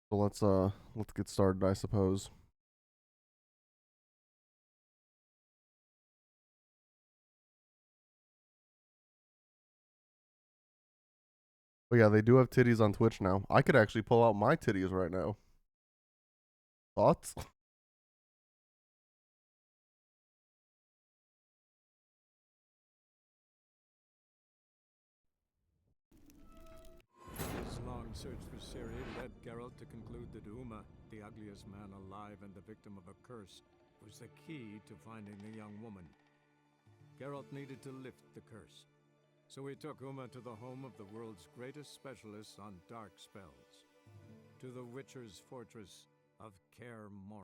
So let's get started, I suppose. But yeah, they do have titties on Twitch now. I could actually pull out my titties right now. Thoughts? His long search for Ciri led Geralt to conclude that Uma, the ugliest man alive and the victim of a curse, was the key to finding the young woman. Geralt needed to lift the curse, so he took Uma to the home of the world's greatest specialists on dark spells, to the Witcher's fortress of Kaer Morhen.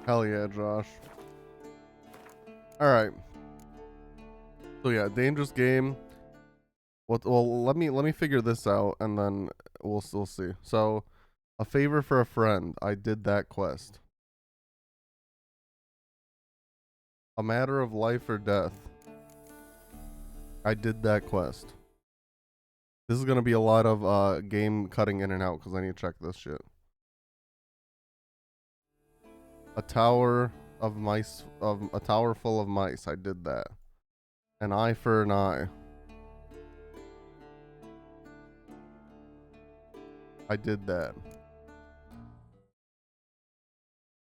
Hell yeah, Josh. All right. So yeah, dangerous game. Well, let me figure this out, and then we'll still see. So, a favor for a friend. I did that quest. A matter of life or death. I did that quest. This is gonna be a lot of game cutting in and out because I need to check this shit. A tower of mice of a tower full of mice. I did that. An eye for an eye. I did that.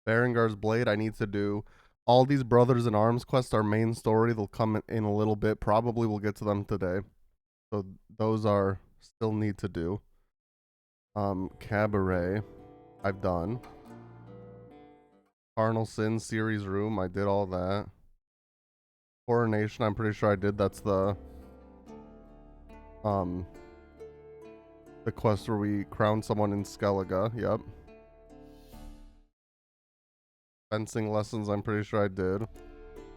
Berengar's blade. I need to do. All these brothers in arms quests are main story. They'll come in a little bit. Probably we'll get to them today. So those are still need to do. Cabaret. I've done. Carnal Sin series room. I did all that. Coronation. I'm pretty sure I did. That's um the quest where we crown someone in Skellige. Yep. Fencing lessons. I'm pretty sure I did.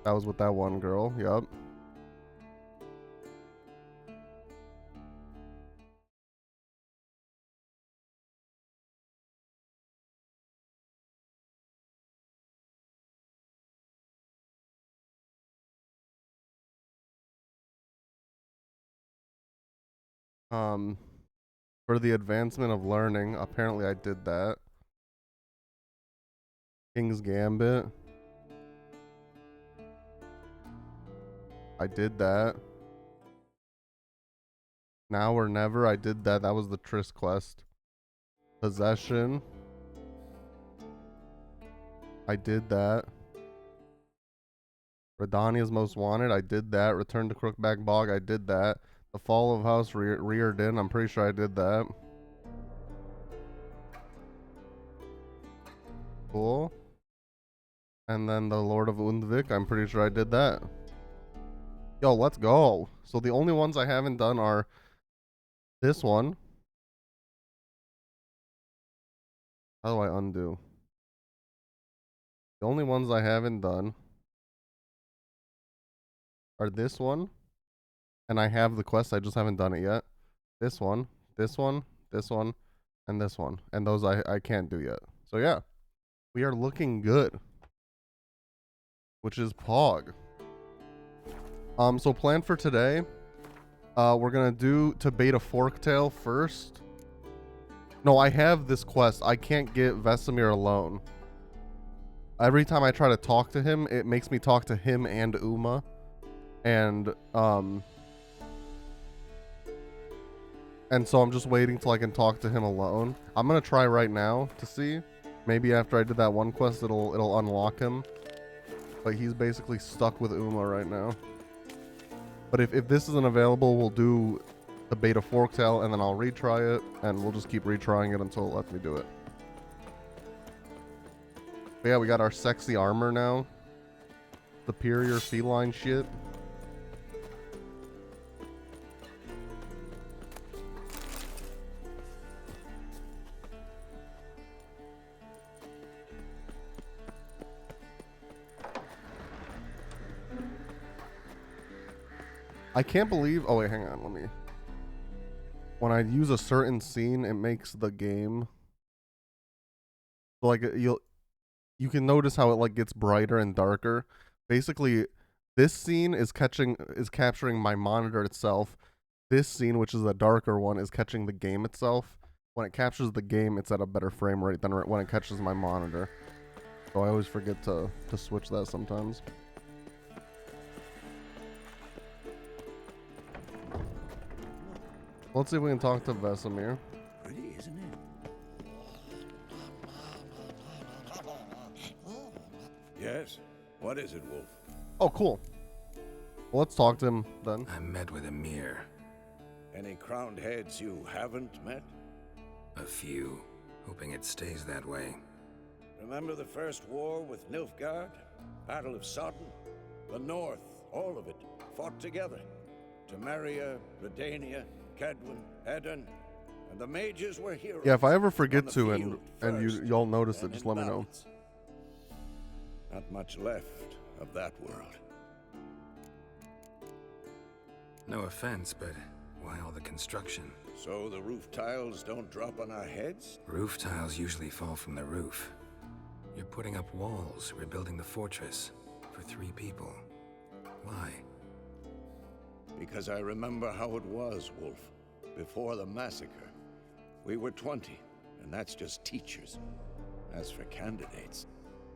That was with that one girl. Yep. Um, for the advancement of learning, apparently I did that. King's Gambit. I did that. Now or never. I did that. That was the Triss quest. Possession. I did that. Redania's Most Wanted. I did that. Return to Crookback Bog. I did that. The Fall of House Rearden. I'm pretty sure I did that. Cool. And then the Lord of Undvik. I'm pretty sure I did that. Yo, let's go. So the only ones I haven't done are this one. How do I undo? The only ones I haven't done are this one, and I have the quest. I just haven't done it yet. This one, this one, this one, and this one. And those I can't do yet. So yeah, we are looking good, which is Pog. So plan for today. We're gonna do to bait a Forktail first. No, I have this quest. I can't get Vesemir alone. Every time I try to talk to him, it makes me talk to him and Uma. And so I'm just waiting till I can talk to him alone. I'm gonna try right now to see. Maybe after I did that one quest, it'll unlock him. But he's basically stuck with Uma right now. But if this isn't available, we'll do the beta Forktail, and then I'll retry it, and we'll just keep retrying it until it lets me do it. But yeah, we got our sexy armor now. Superior feline shit. I can't believe. Oh wait, hang on. Let me. When I use a certain scene, it makes the game. So like you can notice how it like gets brighter and darker. Basically, this scene is capturing my monitor itself, this scene, which is a darker one, is catching the game itself. When it captures the game, it's at a better frame rate than when it catches my monitor. So I always forget to switch that sometimes. Let's see if we can talk to Vesemir. Pretty, isn't it? Yes. What is it, Wolf? Oh, cool. Well, let's talk to him then. I met with Emir. Any crowned heads you haven't met? A few, hoping it stays that way. Remember the first war with Nilfgaard? Battle of Sodden? The North, all of it, fought together. Temeria, Redania, Kedwin, Edirn, and the mages were heroes. Yeah, if I ever on forget the to field and first, y'all notice it, then just in let me know. battles. Not much left of that world. No offense, but why all the construction? So the roof tiles don't drop on our heads? Roof tiles usually fall from the roof. You're putting up walls, rebuilding the fortress for 3 people. Why? Because I remember how it was, Wolf. Before the massacre. We were 20, and that's just teachers. As for candidates,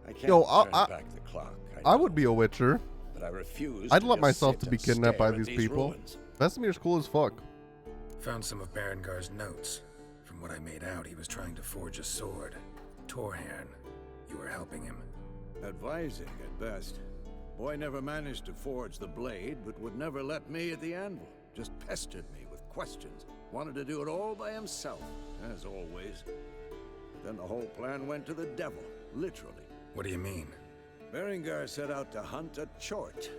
I can't turn back the clock. I would be a Witcher. But I refuse. I'd to let just myself sit to be and kidnapped by stare at these people. ruins. Vesemir's cool as fuck. Found some of Berengar's notes. From what I made out, he was trying to forge a sword. Torhaern. You were helping him. Advising at best. Boy never managed to forge the blade, but would never let me at the anvil. Just pestered me with questions. Wanted to do it all by himself, as always. But then the whole plan went to the devil, literally. What do you mean? Berengar set out to hunt a chort.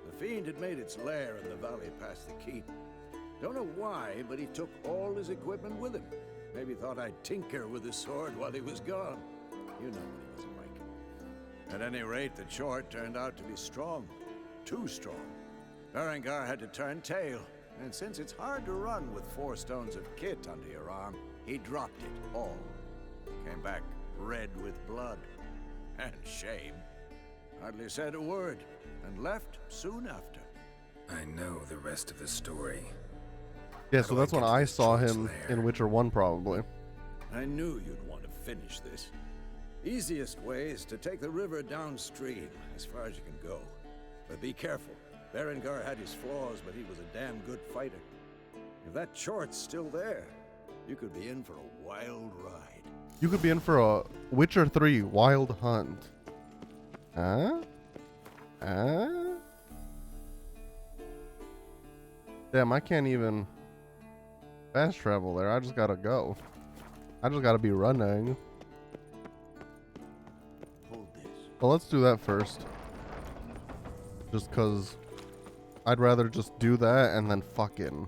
The fiend had made its lair in the valley past the keep. Don't know why, but he took all his equipment with him. Maybe thought I'd tinker with his sword while he was gone. You know what he was like. At any rate, the chort turned out to be strong. Too strong. Berengar had to turn tail, and since it's hard to run with 4 stones of kit under your arm, he dropped it all. Came back red with blood. And shame. Hardly said a word, and left soon after. I know the rest of the story. Yeah, How so do that's I when get to I this saw chort's him lair? in Witcher 1, probably. I knew you'd want to finish this. Easiest way is to take the river downstream, as far as you can go. But be careful. Berengar had his flaws, but he was a damn good fighter. If that chort's still there, you could be in for a wild ride. You could be in for a Witcher 3 Wild Hunt. Huh? Huh? Damn, I can't even fast travel there. I just gotta go. I just gotta be running. Hold this. Well, let's do that first. Just cause I'd rather just do that and then fucking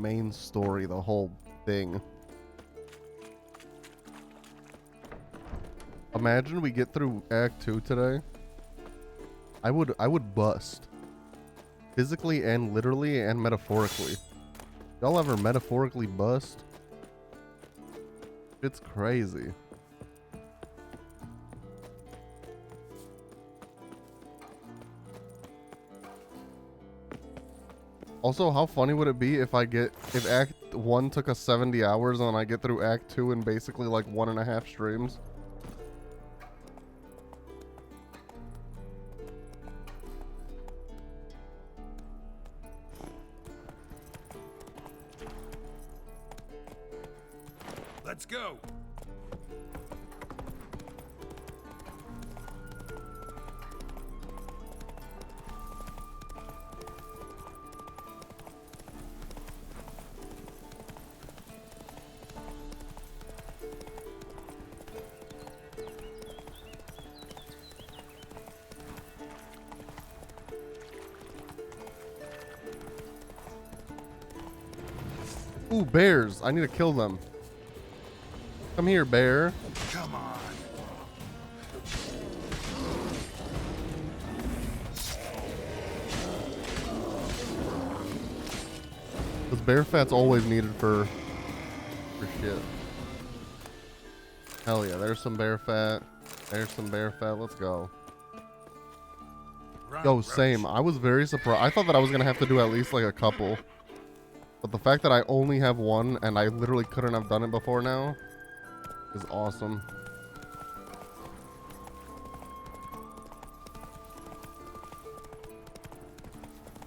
main story the whole thing. Imagine we get through Act 2 today. I would bust. Physically and literally and metaphorically. Y'all ever metaphorically bust? It's crazy. Also, how funny would it be if if Act 1 took us 70 hours and then I get through Act 2 in basically like 1.5 streams? Let's go! Ooh, bears. I need to kill them. Come here, bear. Come on! Because bear fat's always needed for shit. Hell yeah, there's some bear fat. There's some bear fat. Let's go. Run, Yo, Roach. same. I was very surprised. I thought that I was going to have to do at least like a couple. But the fact that I only have one and I literally couldn't have done it before now is awesome.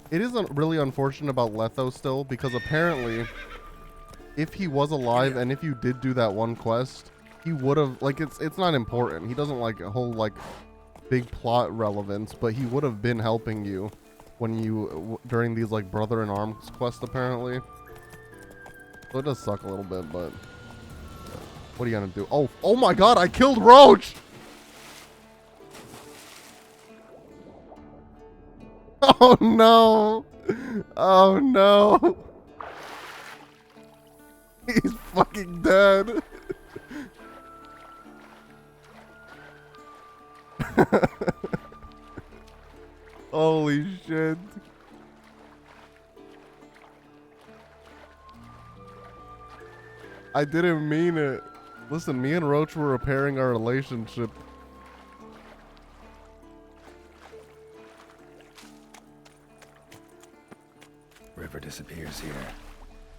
It is really unfortunate about Letho still, because apparently if he was alive and if you did do that one quest, he would have, like, it's not important. He doesn't like a whole like big plot relevance, but he would have been helping you when you during these like brother in arms quests apparently. So it does suck a little bit, but what are you gonna do? Oh my god, I killed Roach! Oh no! Oh no! He's fucking dead. Holy shit. I didn't mean it. Listen, me and Roach were repairing our relationship. River disappears here.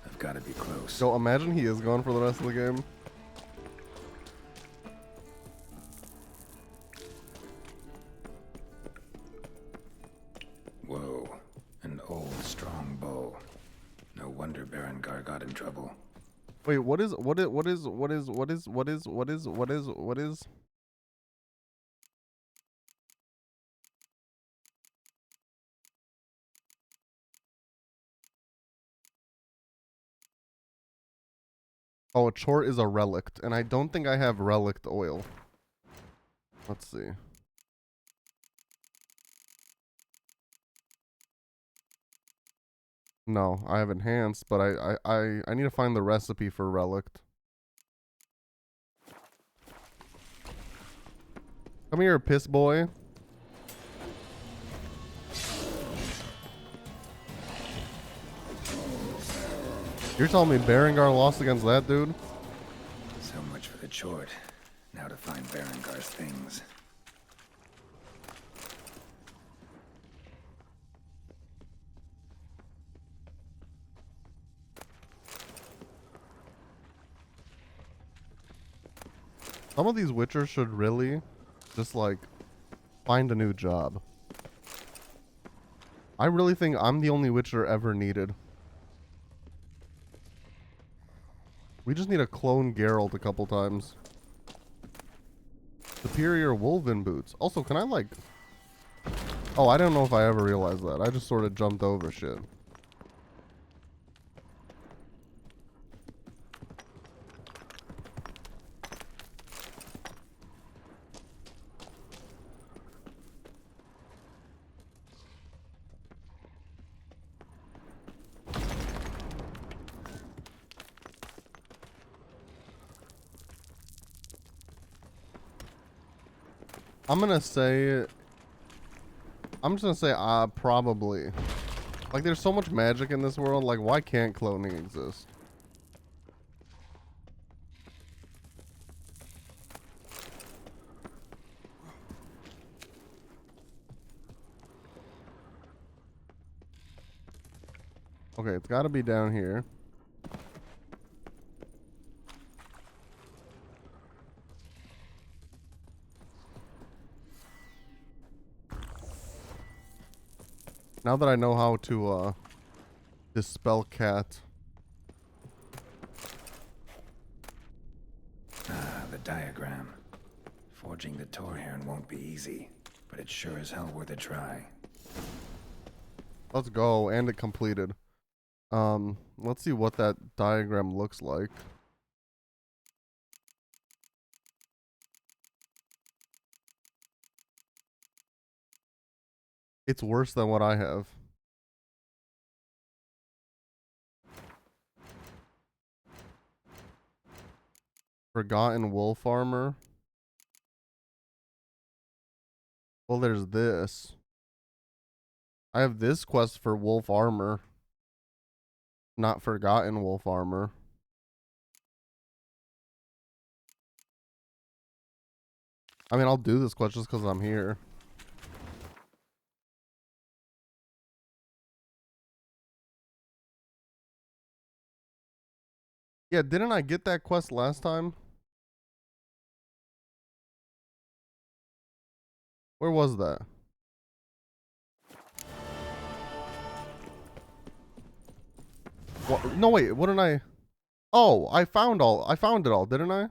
I've got to be close. So imagine he is gone for the rest of the game. Whoa. An old, strong bow. No wonder Berengar got in trouble. Wait, what is? Oh, a chort is a relict, and I don't think I have relict oil. Let's see. No, I have enhanced, but I need to find the recipe for relict. Come here, piss boy. You're telling me Berengar lost against that dude? So much for the chort. Now to find Berengar's things. Some of these witchers should really just like find a new job. I really think I'm the only witcher ever needed. We just need to clone Geralt a couple times. Superior Wolven boots. Also, can I like... Oh, I don't know if I ever realized that. I just sort of jumped over shit. I'm just gonna say probably. Like, there's so much magic in this world, like, why can't cloning exist? Okay, it's gotta be down here. Now that I know how to, dispel cat. Ah, the diagram. Forging the Torhern won't be easy, but it's sure as hell worth a try. Let's go, and it completed. Let's see what that diagram looks like. It's worse than what I have. Forgotten Wolf Armor. Well, there's this. I have this quest for Wolf Armor. Not Forgotten Wolf Armor. I mean, I'll do this quest just because I'm here. Yeah, didn't I get that quest last time? Where was that? What? No, wait. What did I? Oh, I found it all, didn't I?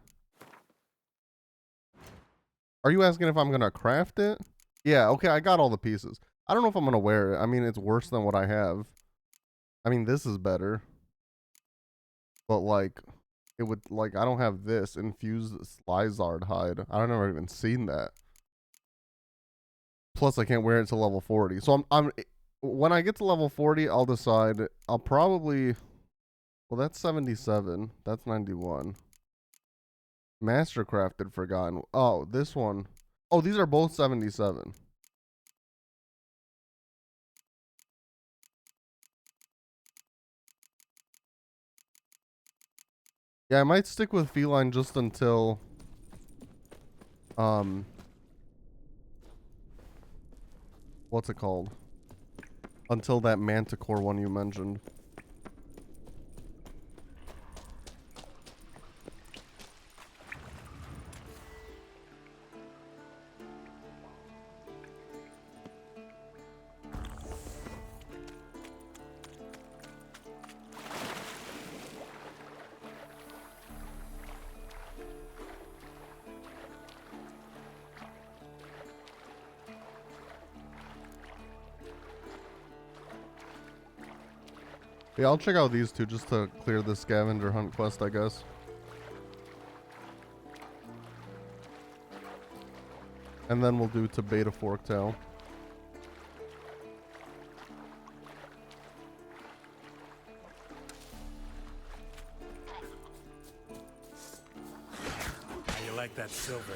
Are you asking if I'm gonna craft it? Yeah. Okay, I got all the pieces. I don't know if I'm gonna wear it. I mean, it's worse than what I have. I mean, this is better, but like, it would like I don't have this infused Lizard hide. I've never even seen that. Plus, I can't wear it to level 40. So I'm when I get to level 40, I'll decide. I'll probably. Well, that's 77. That's 91. Mastercrafted Forgotten. Oh, this one. Oh, these are both 77. Yeah, I might stick with Feline just until what's it called? Until that Manticore one you mentioned. Yeah, I'll check out these two just to clear the scavenger hunt quest, I guess. And then we'll do to Beta Forktail. How you like that silver?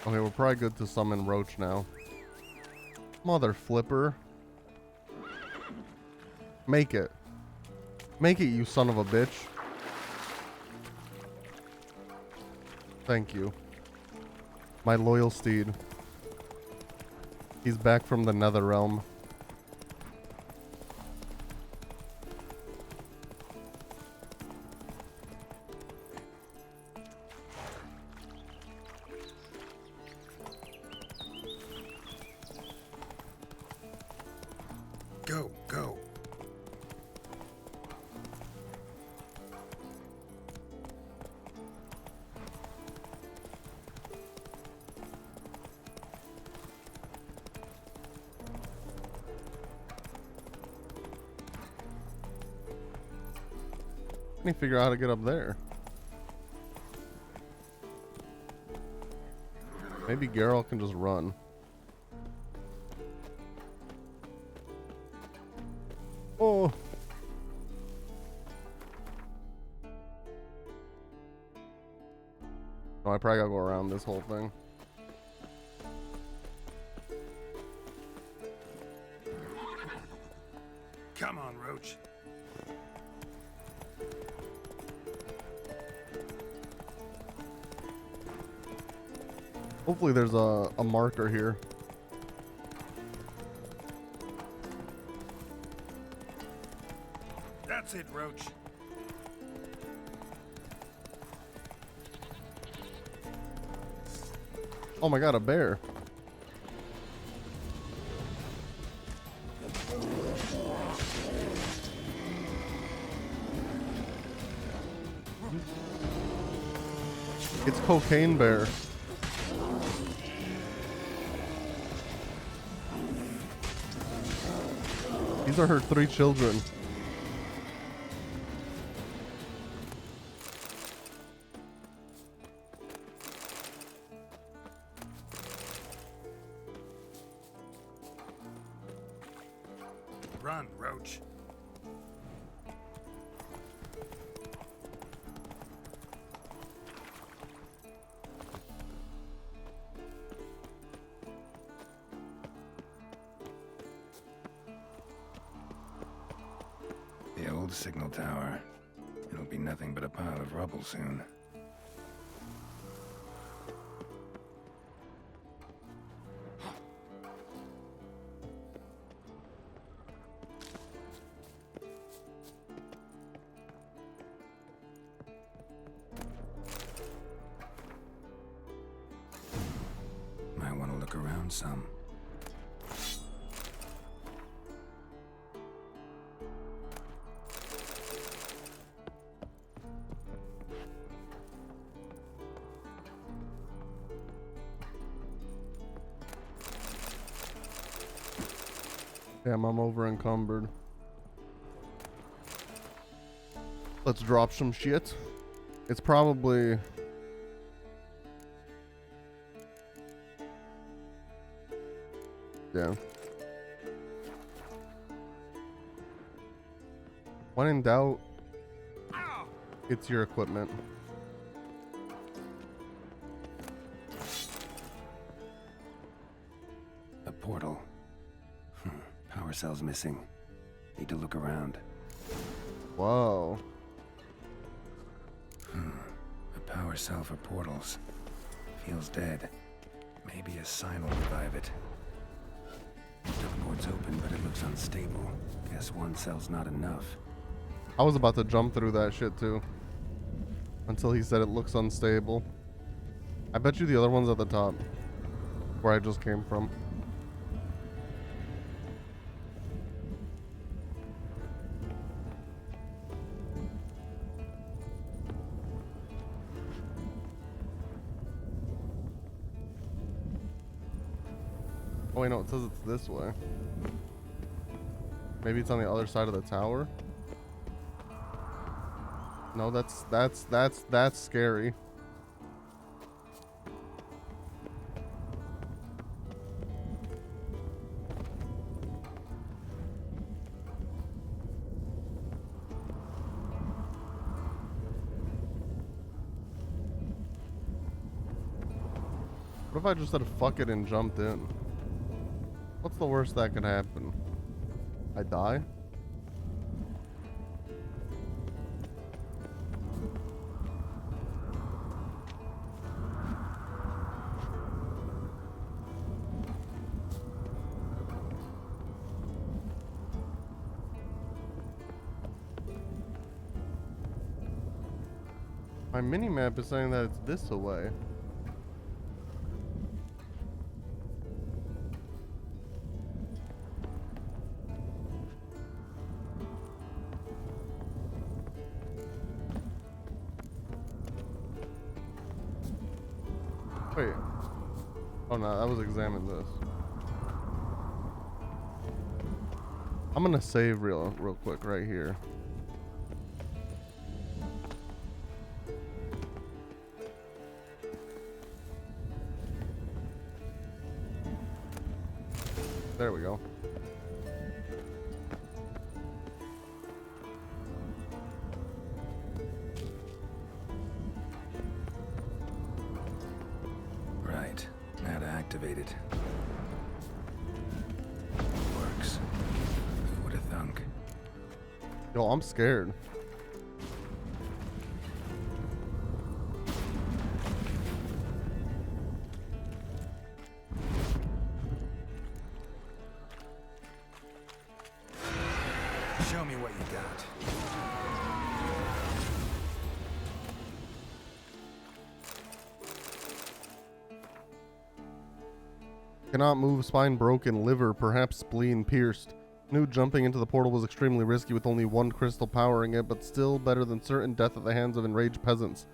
Okay, we're probably good to summon Roach now. Mother flipper. Make it. Make it, you son of a bitch. Thank you. My loyal steed. He's back from the Nether Realm. Go, go. Let me figure out how to get up there. Maybe Geralt can just run. Oh. No, I probably gotta go around this whole thing. Come on, Roach. Hopefully there's a marker here. That's it, Roach. Oh my god, a bear. It's Cocaine Bear. These are her 3 children. Run, Roach. old signal tower. It'll be nothing but a pile of rubble soon. Might want to look around some. Damn, I'm over encumbered. Let's drop some shit. It's probably... Yeah. When in doubt, it's your equipment. A portal. Power cell's missing. Need to look around. Whoa. A power cell for portals. Feels dead. Maybe a sign will revive it. Teleport's open, but it looks unstable. Guess one cell's not enough. I was about to jump through that shit too. Until he said it looks unstable. I bet you the other one's at the top. Where I just came from. Oh wait, no, it says it's this way. Maybe it's on the other side of the tower. No, that's scary. What if I just said fuck it and jumped in? What's the worst that could happen? I die? My mini-map is saying that it's this away. Wait. Oh no, I was examining this. I'm gonna save real quick right here. There we go. Right. Now to activate it. Works. Who would have thunk? Yo, I'm scared. Show me what you got. Cannot move, spine broken, liver, perhaps spleen pierced. Knew jumping into the portal was extremely risky with only one crystal powering it, but still better than certain death at the hands of enraged peasants.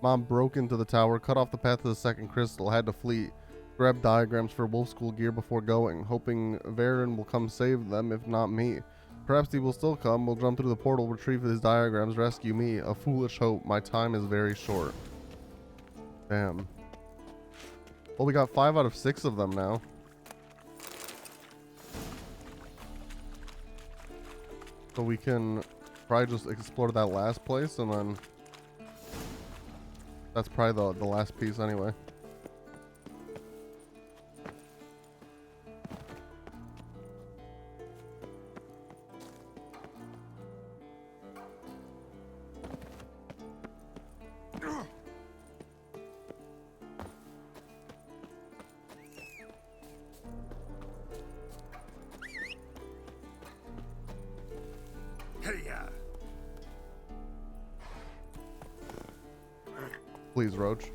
Mom broke into the tower, cut off the path to the second crystal, had to flee. Grabbed diagrams for wolf school gear before going, hoping Varen will come save them, if not me. Perhaps he will still come, will jump through the portal, retrieve his diagrams, rescue me. A foolish hope, my time is very short. Damn. Well, we got 5 out of 6 of them now. So we can probably just explore that last place, and then that's probably the last piece anyway. Please, Roach.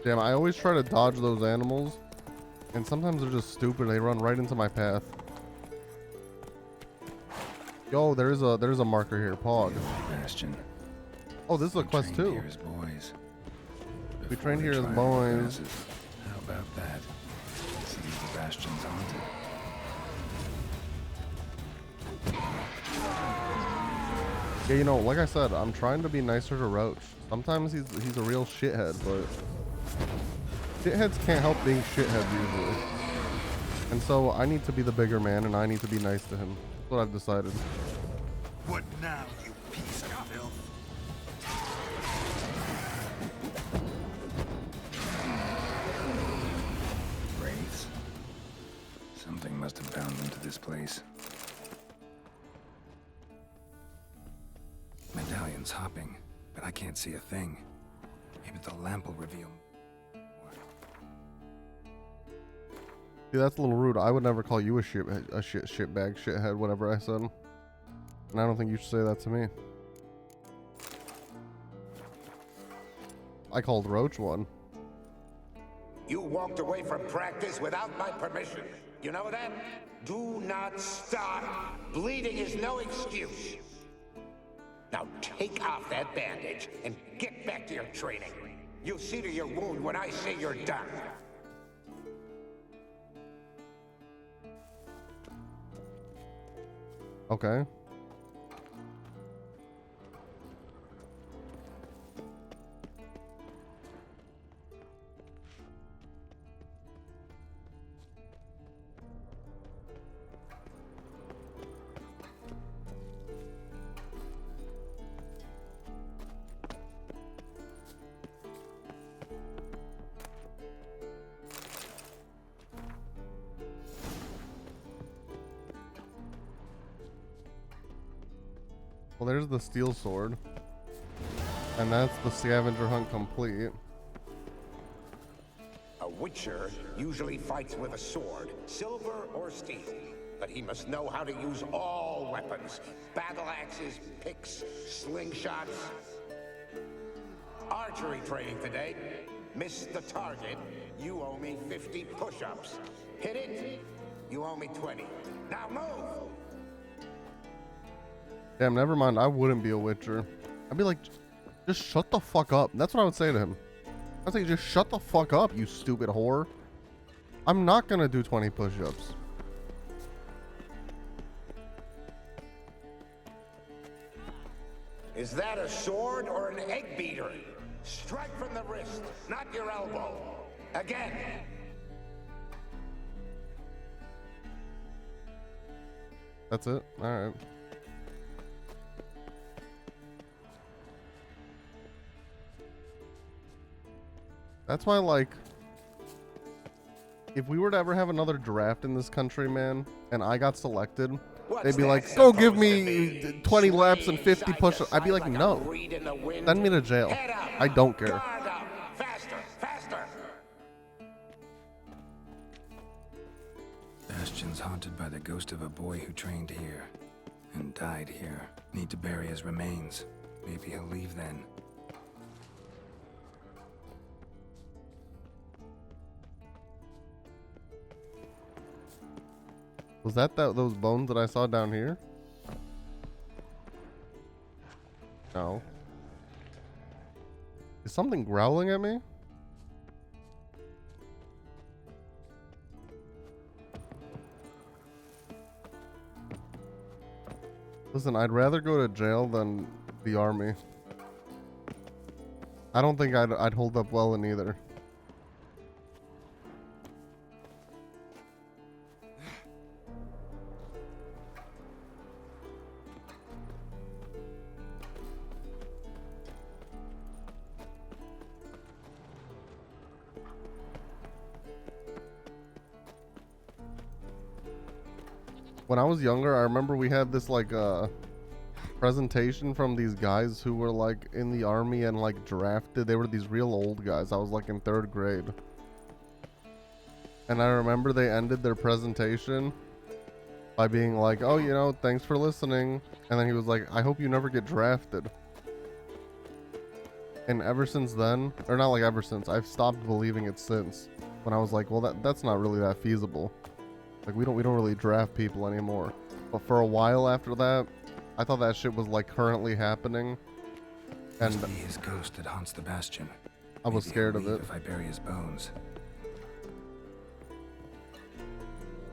Damn, I always try to dodge those animals, and sometimes they're just stupid. They run right into my path. Yo, there's a marker here. Pog. Bastion. Oh, this is a quest too. Here as boys. We Before trained they here as try our boys. classes. How about that? Seems the Bastion's haunted. Yeah, you know, like I said, I'm trying to be nicer to Roach. Sometimes he's a real shithead, but shitheads can't help being shitheads usually. And so I need to be the bigger man, and I need to be nice to him. That's what I've decided. What now, you piece of filth? Wraiths. Something must have bound them to this place. Medallion's hopping, but I can't see a thing. Maybe the lamp will reveal. See, that's a little rude. I would never call you a shitbag, shithead, whatever I said. And I don't think you should say that to me. I called Roach one. You walked away from practice without my permission. You know that? Do not stop. Bleeding is no excuse. Now take off that bandage and get back to your training. You'll see to your wound when I say you're done. Okay. Well, there's the steel sword. And that's the scavenger hunt complete. A witcher usually fights with a sword, silver or steel. But he must know how to use all weapons. Battle axes, picks, slingshots. Archery training today. Missed the target, you owe me 50 push-ups. Hit it, you owe me 20. Now move! Damn, never mind. I wouldn't be a witcher. I'd be like, just shut the fuck up. That's what I would say to him. I'd say, just shut the fuck up, you stupid whore. I'm not gonna do 20 push-ups. Is that a sword or an egg beater? Strike from the wrist, not your elbow. Again. That's it? Alright. That's why, like, if we were to ever have another draft in this country, man, and I got selected, they'd be like, go give me 20 laps and 50 push-ups. I'd be like, no. Send me to jail. I don't care. Faster, faster. Bastion's haunted by the ghost of a boy who trained here and died here. Need to bury his remains. Maybe he'll leave then. Was that those bones that I saw down here? No. Is something growling at me? Listen, I'd rather go to jail than the army. I don't think I'd hold up well in either. When I was younger, I remember we had this like presentation from these guys who were like in the army and like drafted. They were these real old guys. I was like in 3rd grade. And I remember they ended their presentation by being like, "Oh, you know, thanks for listening." And then he was like, "I hope you never get drafted." And ever since then, or not like ever since, I've stopped believing it since. When I was like, well, that's not really that feasible. Like we don't really draft people anymore. But for a while after that, I thought that shit was like currently happening. And Must be his ghost that haunts the Bastion. I was Maybe scared he'll of leave it. if I bury his bones.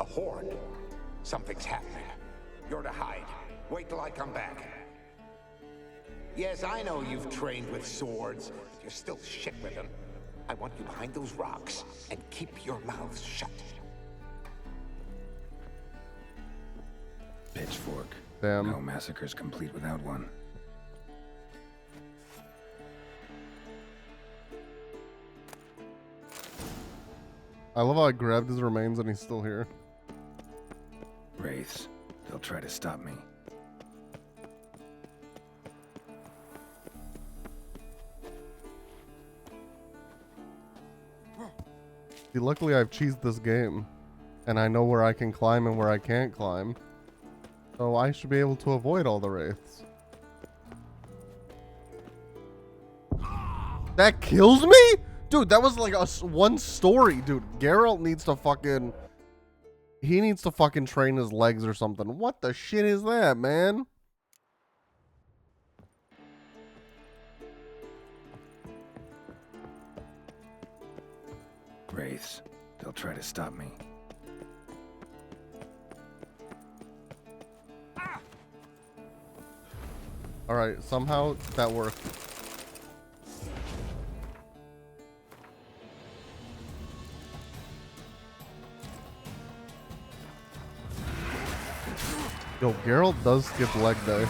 A horde. Something's happening. You're to hide. Wait till I come back. Yes, I know you've trained with swords, but you're still shit with them. I want you behind those rocks, and keep your mouths shut. Pitchfork. Damn. No massacre's complete without one. I love how I grabbed his remains and he's still here. Wraiths. They'll try to stop me. See, luckily I've cheesed this game. And I know where I can climb and where I can't climb. So I should be able to avoid all the wraiths. That kills me? Dude, that was like one story, dude. Geralt needs to fucking... He needs to fucking train his legs or something. What the shit is that, man? Wraiths. They'll try to stop me. Alright, somehow that worked. Yo, Geralt does skip leg day.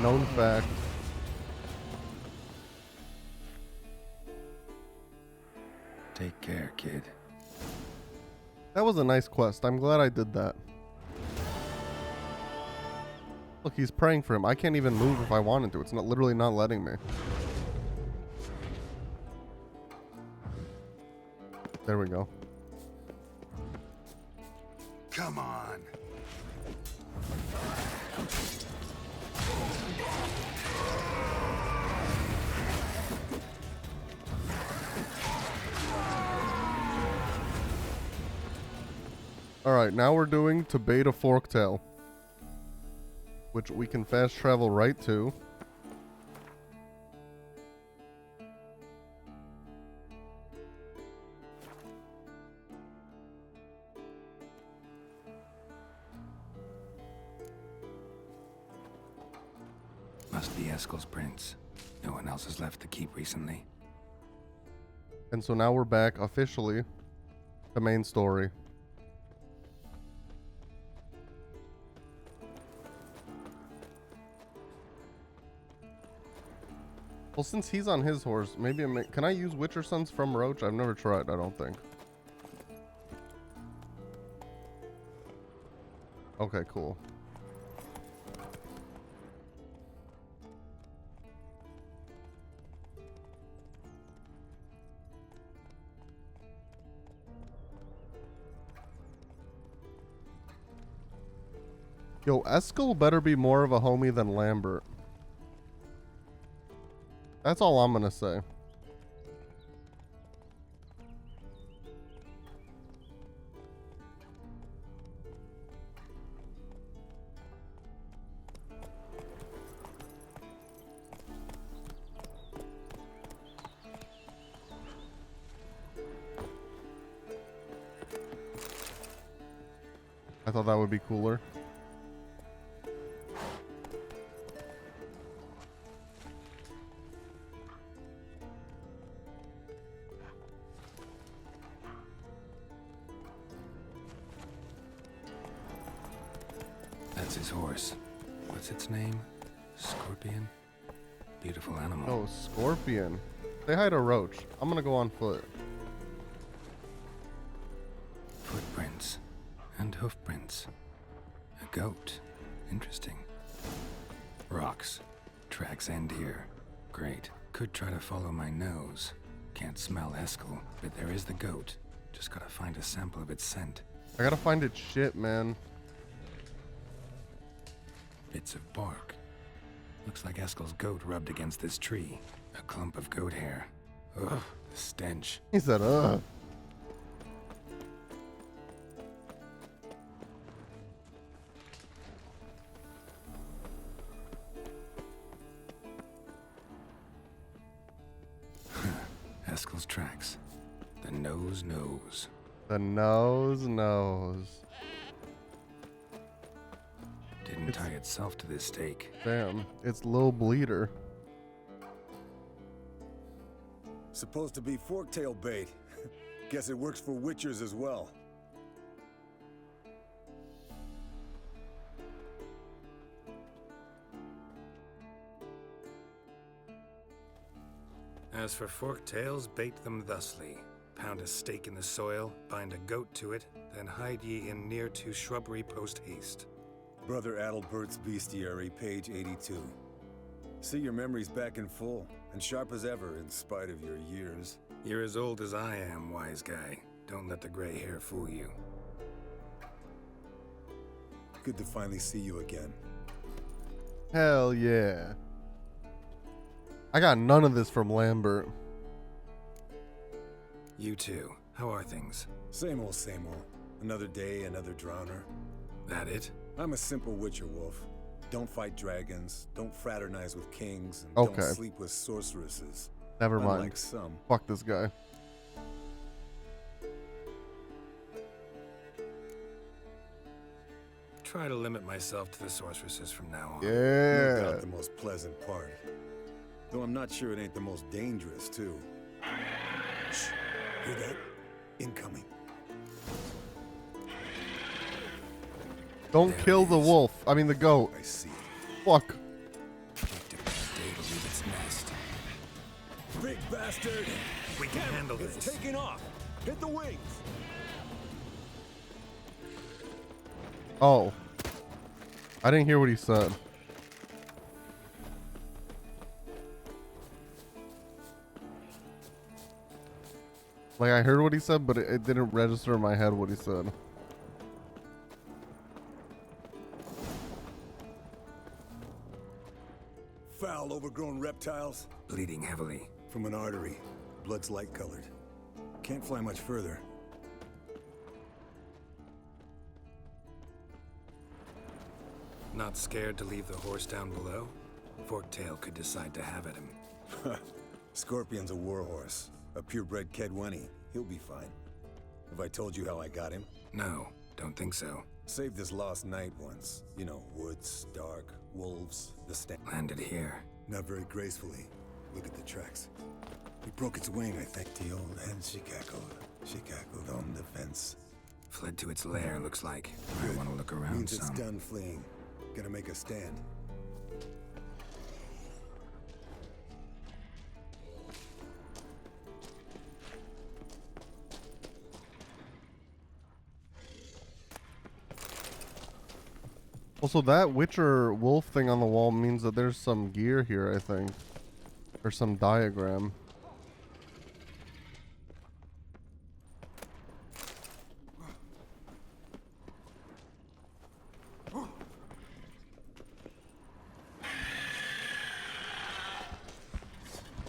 Known fact. Take care, kid. That was a nice quest. I'm glad I did that. Look, he's praying for him. I can't even move if I wanted to. It's not literally not letting me. There we go. Come on. Alright, now we're doing to Beta Forktail, which we can fast travel right to. Must be Eskel's prince. No one else has left the keep recently. And so now we're back officially to main story. Well, since he's on his horse, maybe can I use Witcher Sons from Roach? I've never tried, I don't think. Okay, cool. Yo, Eskel better be more of a homie than Lambert. That's all I'm gonna say. I thought that would be cooler. That's his horse. What's its name? Scorpion? Beautiful animal. Oh, Scorpion. Say hi to Roach. I'm gonna go on foot. Footprints. hoof prints. A goat. Interesting. Rocks. Tracks end here. Great. Could try to follow my nose. Can't smell Eskel, but there is the goat. Just gotta find a sample of its scent. I gotta find its shit, man. Bits of bark. Looks like Eskel's goat rubbed against this tree. A clump of goat hair. Ugh, the stench. He said, ugh. Eskel's tracks. The nose knows. The nose knows. Didn't tie itself to this stake. Damn, it's Lil Bleeder. Supposed to be forktail bait. Guess it works for witchers as well. As for forked tails, bait them thusly. Pound a stake in the soil, bind a goat to it, then hide ye in near to shrubbery post haste. Brother Adalbert's Bestiary, page 82. See your memories back in full, and sharp as ever in spite of your years. You're as old as I am, wise guy. Don't let the gray hair fool you. Good to finally see you again. Hell yeah. I got none of this from Lambert. You too. How are things? Same old, same old. Another day, another drowner. That it? I'm a simple witcher wolf. Don't fight dragons, don't fraternize with kings, and Okay. don't sleep with sorceresses. Never mind. Unlike some. Fuck this guy. Try to limit myself to the sorceresses from now on. No Yeah. doubt the most pleasant part. Though I'm not sure it ain't the most dangerous, too. Shh. Hear that? Incoming. Don't There kill it the is. wolf. I mean the goat. I see. Fuck. Picked a bad day to leave its nest. Big bastard! We can handle It's this. taking off! Hit the wings! Oh. I didn't hear what he said. Like, I heard what he said, but it didn't register in my head what he said. Foul, overgrown reptiles. Bleeding heavily. From an artery. Blood's light colored. Can't fly much further. Not scared to leave the horse down below? Forktail could decide to have at him. Scorpion's a warhorse. A purebred Kedwenny. He'll be fine. Have I told you how I got him? No, don't think so. Saved this lost knight once. You know, woods, dark, wolves, the stand. Landed here. Not very gracefully. Look at the tracks. He broke its wing, I think. The old hen, she cackled. She cackled on the fence. Fled to its lair, looks like. I want to look around Means it's some. done fleeing. Gonna make a stand. Also, that Witcher wolf thing on the wall means that there's some gear here, I think. Or some diagram.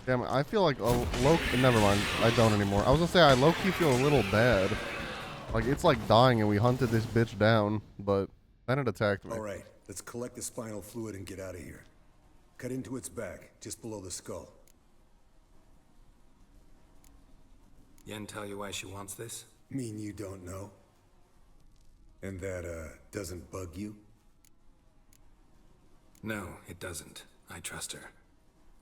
Damn it, I feel like never mind, I don't anymore. I was gonna say I low-key feel a little bad. Like, it's like dying and we hunted this bitch down, but then it attacked me. All right, let's collect the spinal fluid and get out of here. Cut into its back, just below the skull. Yen tell you why she wants this? Mean you don't know? And that, doesn't bug you? No, it doesn't. I trust her.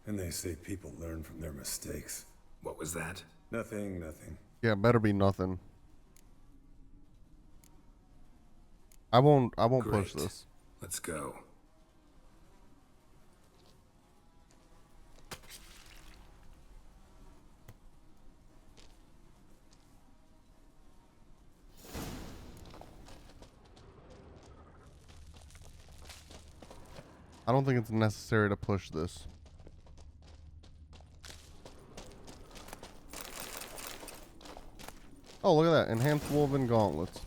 And they say people learn from their mistakes. What was that? Nothing, nothing. Yeah, better be nothing. I won't push Great. this. Let's go. I don't think it's necessary to push this. Oh, look at that. Enhanced woven gauntlets.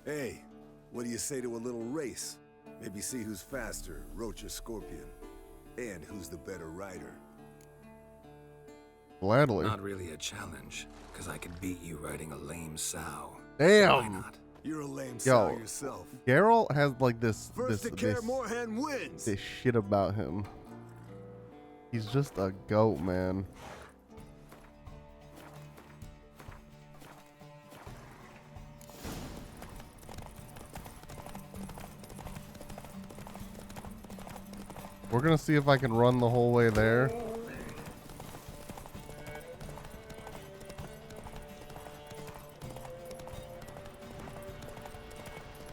Hey, what do you say to a little race? Maybe see who's faster, Roach or Scorpion. And who's the better rider. Gladly. Not really a challenge, because I could beat you riding a lame sow. Damn. Why not? You're a lame sow Yo, yourself. Geralt has like this First to Kaer Morhen wins! this shit about him. He's just a goat, man. We're gonna see if I can run the whole way there.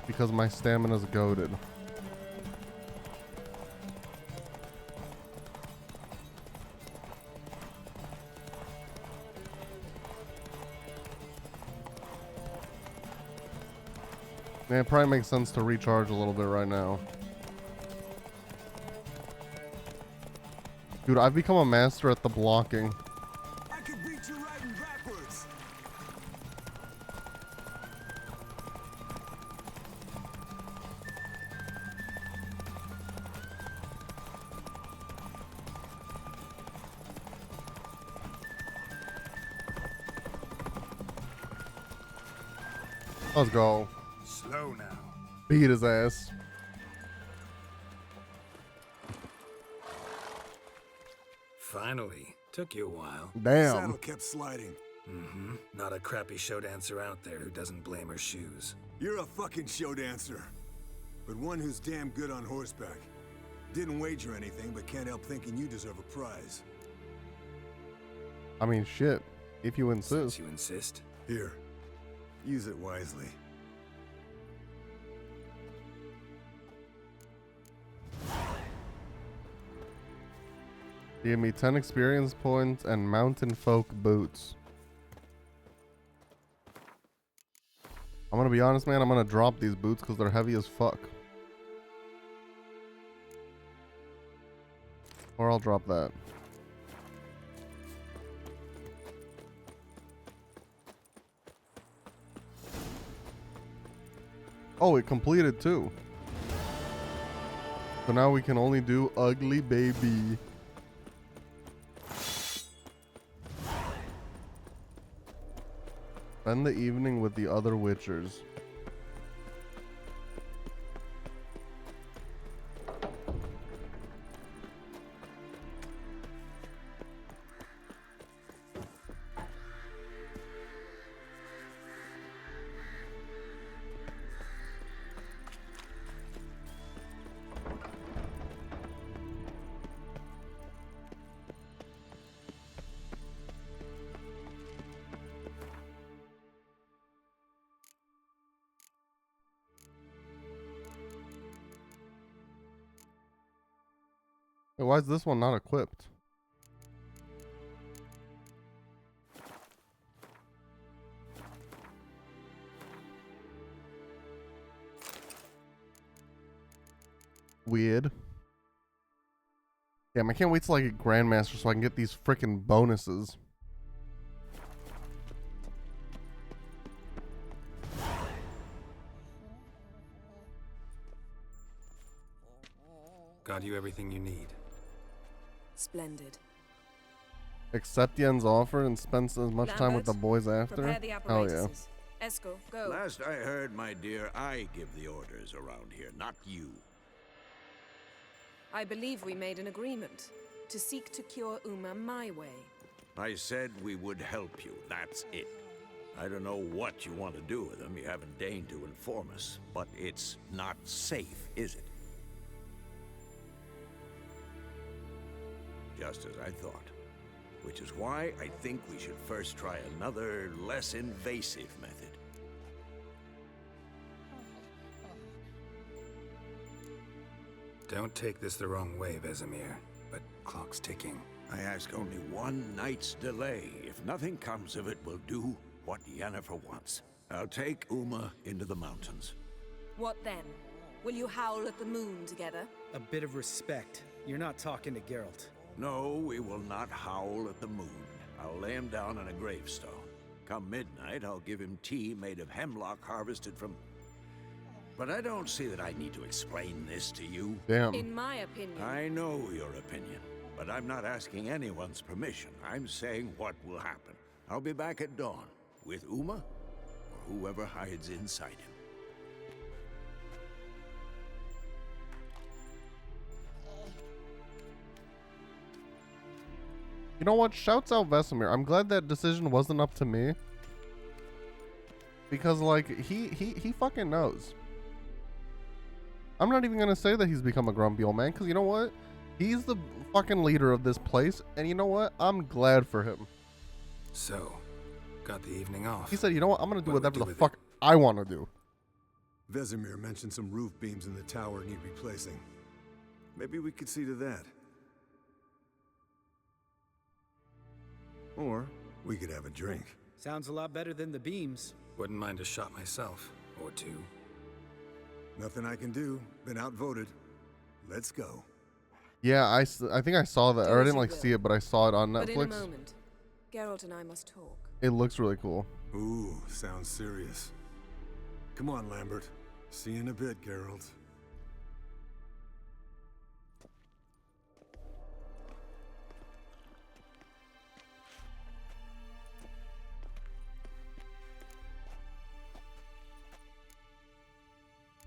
Because my stamina's goated. Man, it probably makes sense to recharge a little bit right now. Dude, I've become a master at the blocking. I could beat you riding backwards! Let's go. Slow now. Beat his ass. Finally. Took you a while. Damn. Saddle kept sliding. Mm-hmm. Not a crappy show dancer out there who doesn't blame her shoes. You're a fucking show dancer. But one who's damn good on horseback. Didn't wager anything, but can't help thinking you deserve a prize. I mean, shit. If you Since insist. you insist. Here. Use it wisely. Give me 10 experience points and mountain folk boots. I'm gonna be honest, man. I'm gonna drop these boots because they're heavy as fuck. Or I'll drop that. Oh, it completed too. So now we can only do ugly baby. Spend the evening with the other Witchers. Hey, why is this one not equipped? Weird. Damn, I can't wait till I get Grandmaster so I can get these freaking bonuses. Got you everything you need. Splendid. Accept Yen's offer and spend as much time with the Lambert, boys after. Prepare the Hell yeah. apparatuses. Esco, go. Last I heard, my dear, I give the orders around here, not you. I believe we made an agreement to seek to cure Uma my way. I said we would help you, that's it. I don't know what you want to do with them, you haven't deigned to inform us, but it's not safe, is it? Just as I thought. which is why I think we should first try another, less invasive method. Don't take this the wrong way, Vesemir, but clock's ticking. I ask only one night's delay. If nothing comes of it, we'll do what Yennefer wants. I'll take Uma into the mountains. What then? Will you howl at the moon together? A bit of respect. You're not talking to Geralt. No, we will not howl at the moon. I'll lay him down on a gravestone. Come midnight, I'll give him tea made of hemlock harvested from... But I don't see that I need to explain this to you. Damn. In my opinion. I know your opinion, but I'm not asking anyone's permission. I'm saying what will happen. I'll be back at dawn, with Uma, or whoever hides inside him. You know what? Shouts out Vesemir. I'm glad that decision wasn't up to me. Because, like, he fucking knows. I'm not even gonna say that he's become a grumpy old man, because you know what? He's the fucking leader of this place, and you know what? I'm glad for him. So, got the evening off. He said, you know what? I'm gonna do What do we whatever do the with fuck I want to do. Vesemir mentioned some roof beams in the tower need replacing. Maybe we could see to that. Or we could have a drink. Sounds a lot better than the beams. Wouldn't mind a shot myself, or two. Nothing I can do. Been outvoted. Let's go. Yeah, I think I saw that. Do Or I as didn't you like will. see it, but I saw it on But in a Netflix. moment, Geralt and I must talk. It looks really cool. Ooh, sounds serious. Come on, Lambert. See you in a bit, Geralt.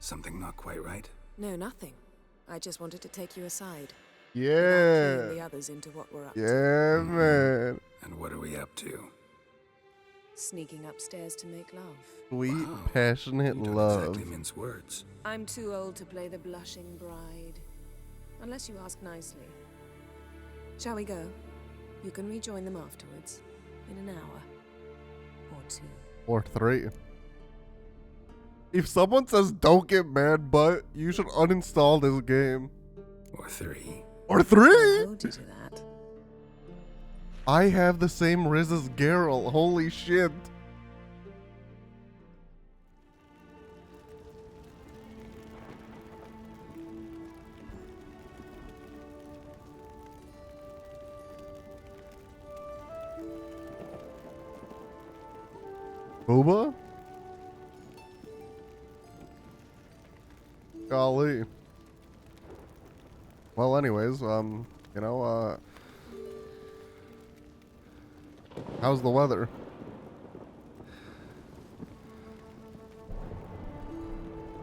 Something not quite right? No, nothing. I just wanted to take you aside. Without Yeah. cluing the others into what we're up to. Yeah, man. And what are we up to? Sneaking upstairs to make love. Sweet, Wow. passionate You don't love. exactly mince words. I'm too old to play the blushing bride. Unless you ask nicely. Shall we go? You can rejoin them afterwards. In an hour. Or two. Or 3. If someone says don't get mad, but you should uninstall this game. Or 3. Or I'll 3? hold you to that. I have the same Riz as Geralt. Holy shit. Booba? Golly. Well, anyways, you know, how's the weather?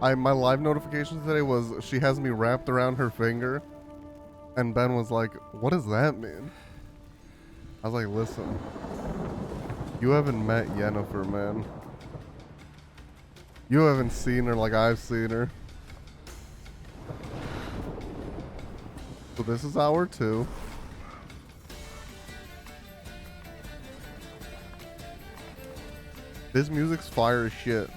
My live notification today was she has me wrapped around her finger, and Ben was like, "What does that mean?" I was like, "Listen, you haven't met Yennefer, man. You haven't seen her like I've seen her." So this is hour 2. This music's fire as shit.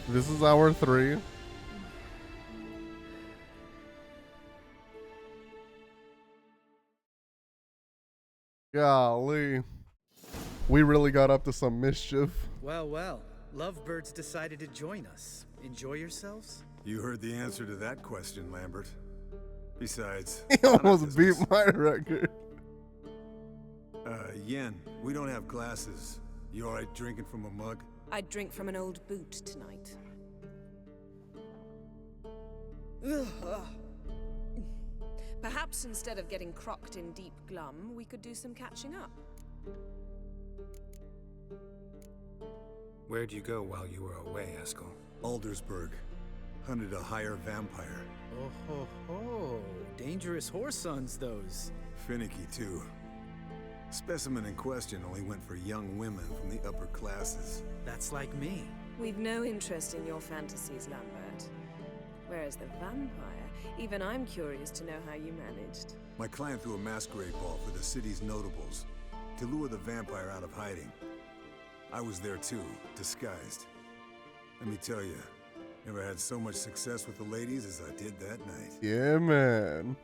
This is hour 3. Golly. We really got up to some mischief. Well, well. Lovebirds decided to join us. Enjoy yourselves? You heard the answer to that question, Lambert. Besides, He none of almost this beat was- my record. Yen, we don't have glasses. You alright drinking from a mug? I'd drink from an old boot tonight. Perhaps instead of getting crocked in deep glum, we could do some catching up. Where'd you go while you were away, Eskel? Aldersburg. Hunted a higher vampire. Oh ho ho. Dangerous horse sons, those. Finicky, too. Specimen in question only went for young women from the upper classes. That's like me. We've no interest in your fantasies, Lambert. Whereas the vampire, even I'm curious to know how you managed. My client threw a masquerade ball for the city's notables to lure the vampire out of hiding. I was there too, disguised. Let me tell you, never had so much success with the ladies as I did that night. Yeah, man.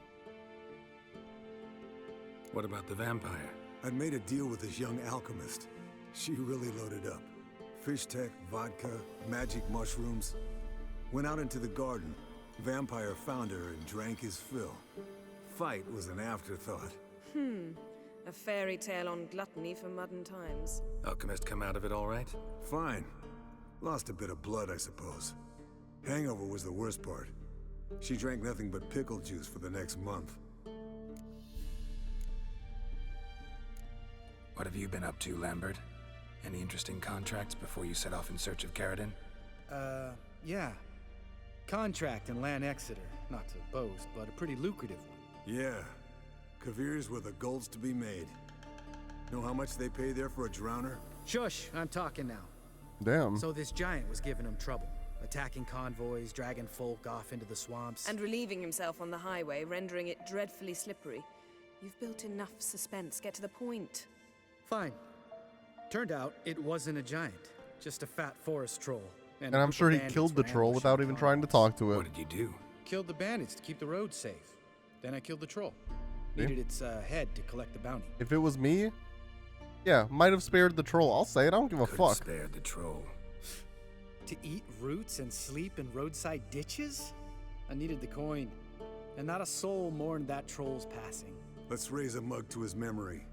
What about the vampire? I'd made a deal with this young alchemist. She really loaded up. Fish tech, vodka, magic mushrooms. Went out into the garden. Vampire found her and drank his fill. Fight was an afterthought. A fairy tale on gluttony for modern times. Alchemist come out of it all right? Fine. Lost a bit of blood, I suppose. Hangover was the worst part. She drank nothing but pickle juice for the next month. What have you been up to, Lambert? Any interesting contracts before you set off in search of Caridin? Yeah. Contract in Lan Exeter. Not to boast, but a pretty lucrative one. Yeah. Kavir's were the golds to be made. Know how much they pay there for a drowner? Shush, I'm talking now. Damn. So this giant was giving him trouble. Attacking convoys, dragging folk off into the swamps. And relieving himself on the highway, rendering it dreadfully slippery. You've built enough suspense. Get to the point. Fine. Turned out it wasn't a giant. Just a fat forest troll. And I'm sure he killed the troll without even trying to talk to What it. did you do? Killed the bandits to keep the roads safe. Then I killed the troll. See? Needed its head to collect the bounty. If it was me, yeah, might have spared the troll. I'll say it. I don't give a Could've fuck. spared the troll. To eat roots and sleep in roadside ditches? I needed the coin. And not a soul mourned that troll's passing. Let's raise a mug to his memory.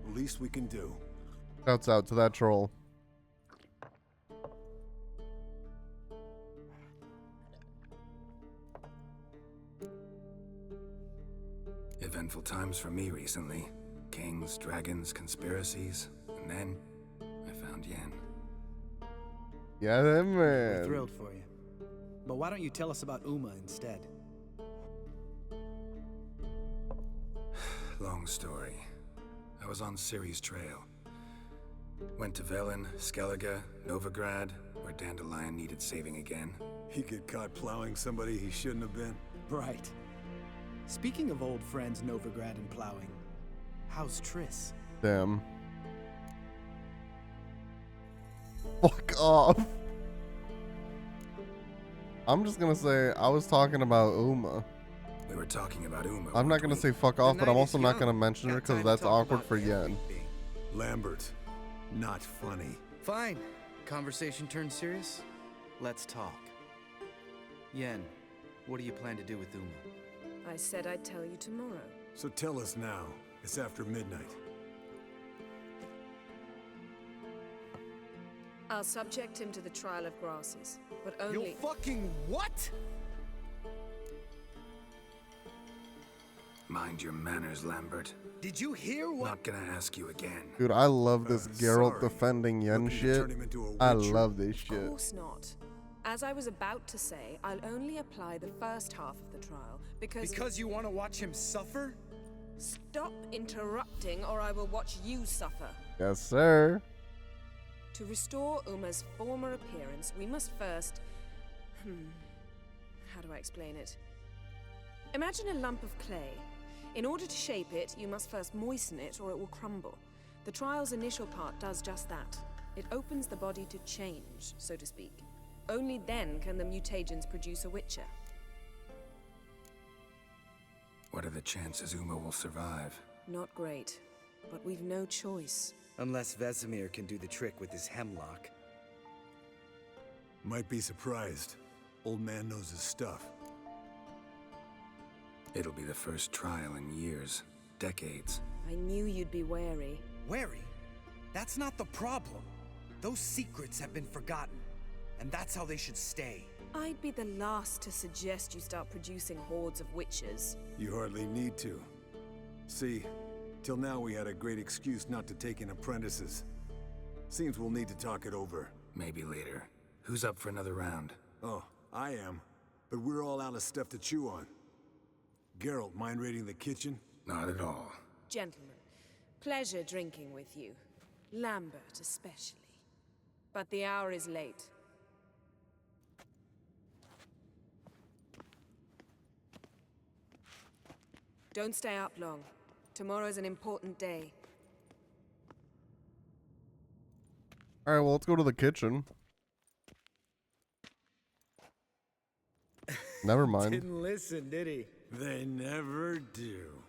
The least we can do. Shouts out to that troll. Eventful times for me recently. Kings, dragons, conspiracies. And then, I found Yen. Yeah, We're man. thrilled for you. But why don't you tell us about Uma instead? Long story. I was on Ciri's trail. Went to Velen, Skellige, Novigrad, where Dandelion needed saving again. He get caught plowing somebody he shouldn't have been. Right. Speaking of old friends Novigrad and plowing, how's Triss? Damn. Fuck off. I'm just gonna say I was talking about Uma. We were talking about Uma. I'm not weren't gonna we? say fuck off, but I'm night also is not young. gonna mention her Got because time to that's talk awkward about for Yen. everything. Lambert. Not funny. Fine. Conversation turned serious? Let's talk. Yen, what do you plan to do with Uma? I said I'd tell you tomorrow. So tell us now. It's after midnight. I'll subject him to the trial of grasses, but only... You fucking what? Mind your manners, Lambert. Did you hear what? Not gonna ask you again. Dude, I love this Geralt Sorry. defending Yen Looking to shit. turn him into a I witcher. love this Of shit. course not. As I was about to say, I'll only apply the first half of the trial, because... Because you want to watch him suffer? Stop interrupting, or I will watch you suffer. Yes, sir. To restore Uma's former appearance, we must first... How do I explain it? Imagine a lump of clay. In order to shape it, you must first moisten it, or it will crumble. The trial's initial part does just that. It opens the body to change, so to speak. Only then can the mutagens produce a Witcher. What are the chances Uma will survive? Not great, but we've no choice. Unless Vesemir can do the trick with his hemlock. Might be surprised. Old man knows his stuff. It'll be the first trial in years, decades. I knew you'd be wary. Wary? That's not the problem. Those secrets have been forgotten. And that's how they should stay. I'd be the last to suggest you start producing hordes of witches. You hardly need to. See, till now we had a great excuse not to take in apprentices. Seems we'll need to talk it over. Maybe later. Who's up for another round? Oh, I am. but we're all out of stuff to chew on. Geralt, mind raiding the kitchen? Not at all. Gentlemen, pleasure drinking with you. Lambert especially. But the hour is late. Don't stay up long. Tomorrow's an important day. All right, well, let's go to the kitchen. Never mind. Didn't listen, did he? They never do.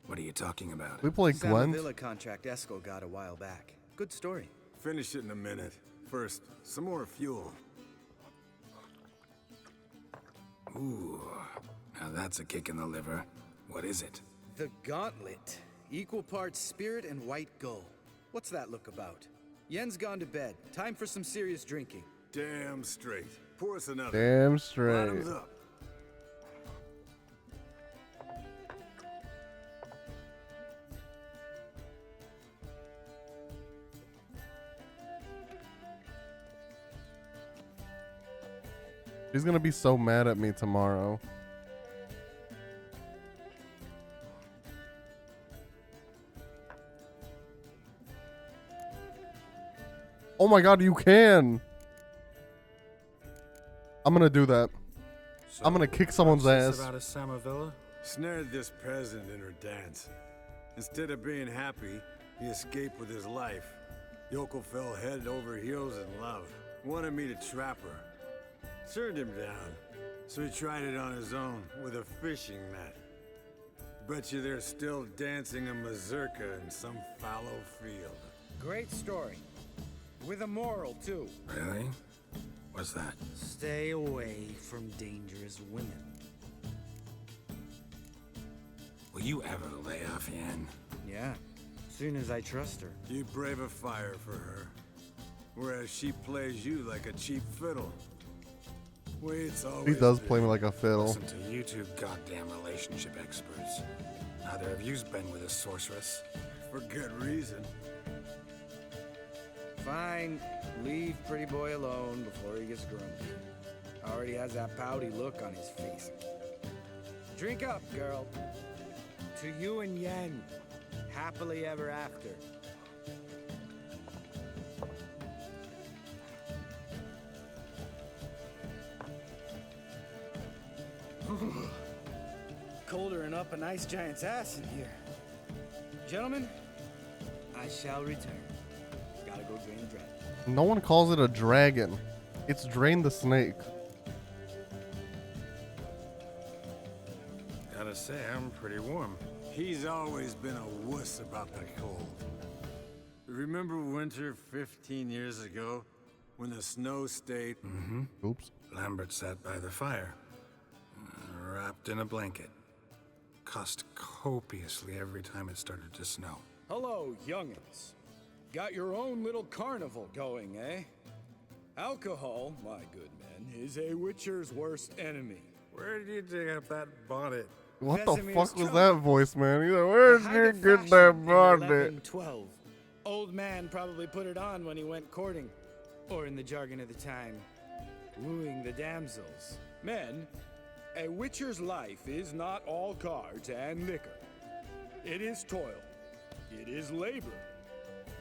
What are you talking about? We play Gwent. Samavilla contract Esco got a while back. Good story. Finish it in a minute. First, some more fuel. Ooh, now that's a kick in the liver. What is it? The Gauntlet. Equal parts spirit and white gull. What's that look about? Yen's gone to bed. Time for some serious drinking. Damn straight. Pour us another. Damn straight. Bottoms up. She's gonna be so mad at me tomorrow. Oh my god, you can! I'm gonna do that. So, I'm gonna kick someone's what's this ass. about a Samavilla? Snared this peasant in her dance. Instead of being happy, he escaped with his life. Yoko fell head over heels in love. Wanted me to trap her. Turned him down. So he tried it on his own with a fishing net. Bet you they're still dancing a mazurka in some fallow field. Great story. With a moral, too. Really? What's that? Stay away from dangerous women. Will you ever lay off, Yen? Yeah, soon as I trust her. You brave a fire for her. Whereas she plays you like a cheap fiddle. Way it's always He does been. play me like a fiddle. Listen to you two goddamn relationship experts. Neither of you's been with a sorceress. For good reason. Fine, leave pretty boy alone before he gets grumpy. Already has that pouty look on his face. Drink up, girl. To you and Yen. Happily ever after. Colder and up a nice giant's ass in here. Gentlemen, I shall return. Gotta go drain the dragon. No one calls it a dragon. It's Drain the Snake. Gotta say, I'm pretty warm. He's always been a wuss about the cold. Remember winter 15 years ago when the snow stayed? Oops. Lambert sat by the fire, wrapped in a blanket. Cussed copiously every time it started to snow. Hello, youngins. Got your own little carnival going, eh? Alcohol, my good men, is a witcher's worst enemy. Where did you dig up that bonnet? What the Casimir's fuck was trunk. that voice, man? He's like, where'd Height you of get fashion that in bonnet? 1112. Old man probably put it on when he went courting. Or in the jargon of the time, wooing the damsels. Men, a witcher's life is not all cards and liquor. It is toil. It is labor.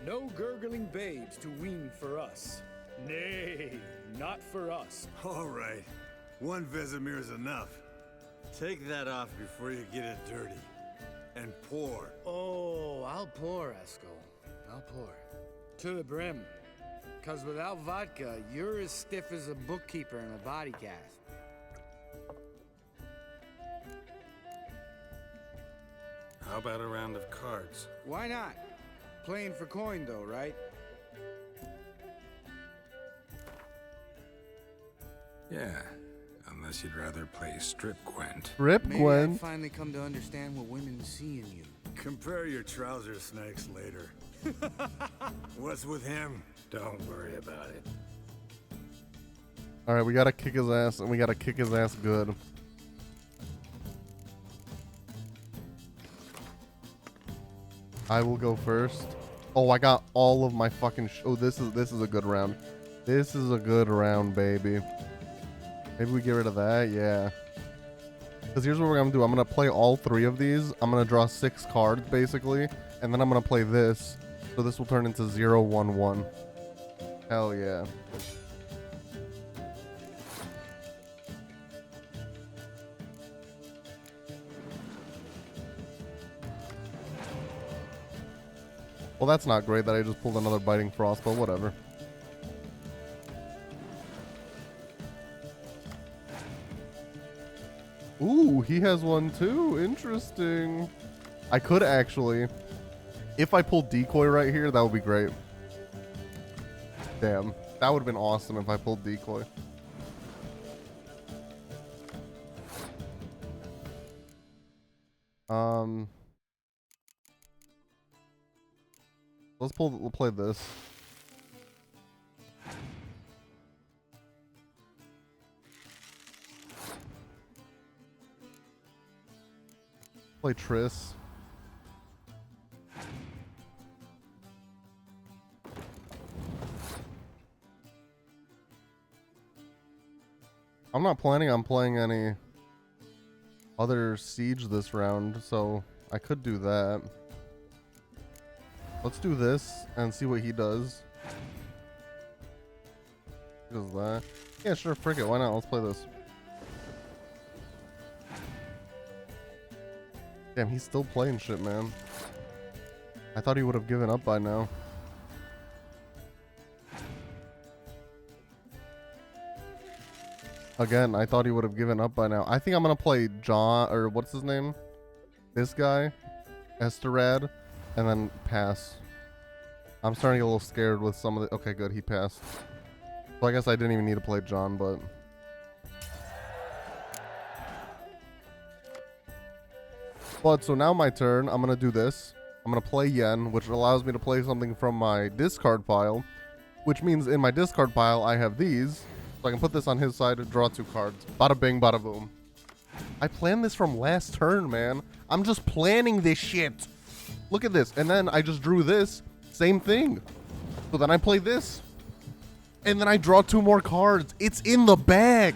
No gurgling babes to wean for us. Nay, not for us. All right. One Vesemir's enough. Take that off before you get it dirty. And pour. Oh, I'll pour, Esco. I'll pour. To the brim. 'Cause without vodka, you're as stiff as a bookkeeper in a body cast. How about a round of cards? Why not? Playing for coin, though, right? Yeah, unless you'd rather play strip Gwent. Rip Maybe Gwen. I've finally come to understand what women see in you. Compare your trouser snakes later. What's with him? Don't worry about it. Alright, we gotta kick his ass, and we gotta kick his ass good. I will go first. Oh, I got all of my fucking oh, this is a good round. This is a good round, baby. Maybe we get rid of that. Yeah. Because here's what we're going to do. I'm going to play all 3 of these. I'm going to draw 6 cards, basically. And then I'm going to play this. So this will turn into 0, 1, 1. Hell yeah. Well, that's not great that I just pulled another Biting Frost, but whatever. Ooh, he has one too. Interesting. I could actually, if I pulled Decoy right here, that would be great. Damn, that would have been awesome if I pulled Decoy. We'll play this. Play Triss. I'm not planning on playing any other Siege this round, so I could do that. Let's do this and see what he does. He does that. Yeah, sure, frick it. Why not? Let's play this. Damn, he's still playing shit, man. I thought he would have given up by now. Again, I thought he would have given up by now. I think I'm going to play John, or what's his name? This guy. Esterad. And then pass. I'm starting to get a little scared with some of the... Okay, good. He passed. So I guess I didn't even need to play John, but... But, so now my turn. I'm going to do this. I'm going to play Yen, which allows me to play something from my discard pile. Which means in my discard pile, I have these. So I can put this on his side and draw 2 cards. Bada bing, bada boom. I planned this from last turn, man. I'm just planning this shit. Look at this. And then I just drew this. Same thing. So then I play this. And then I draw 2 more cards. It's in the bag.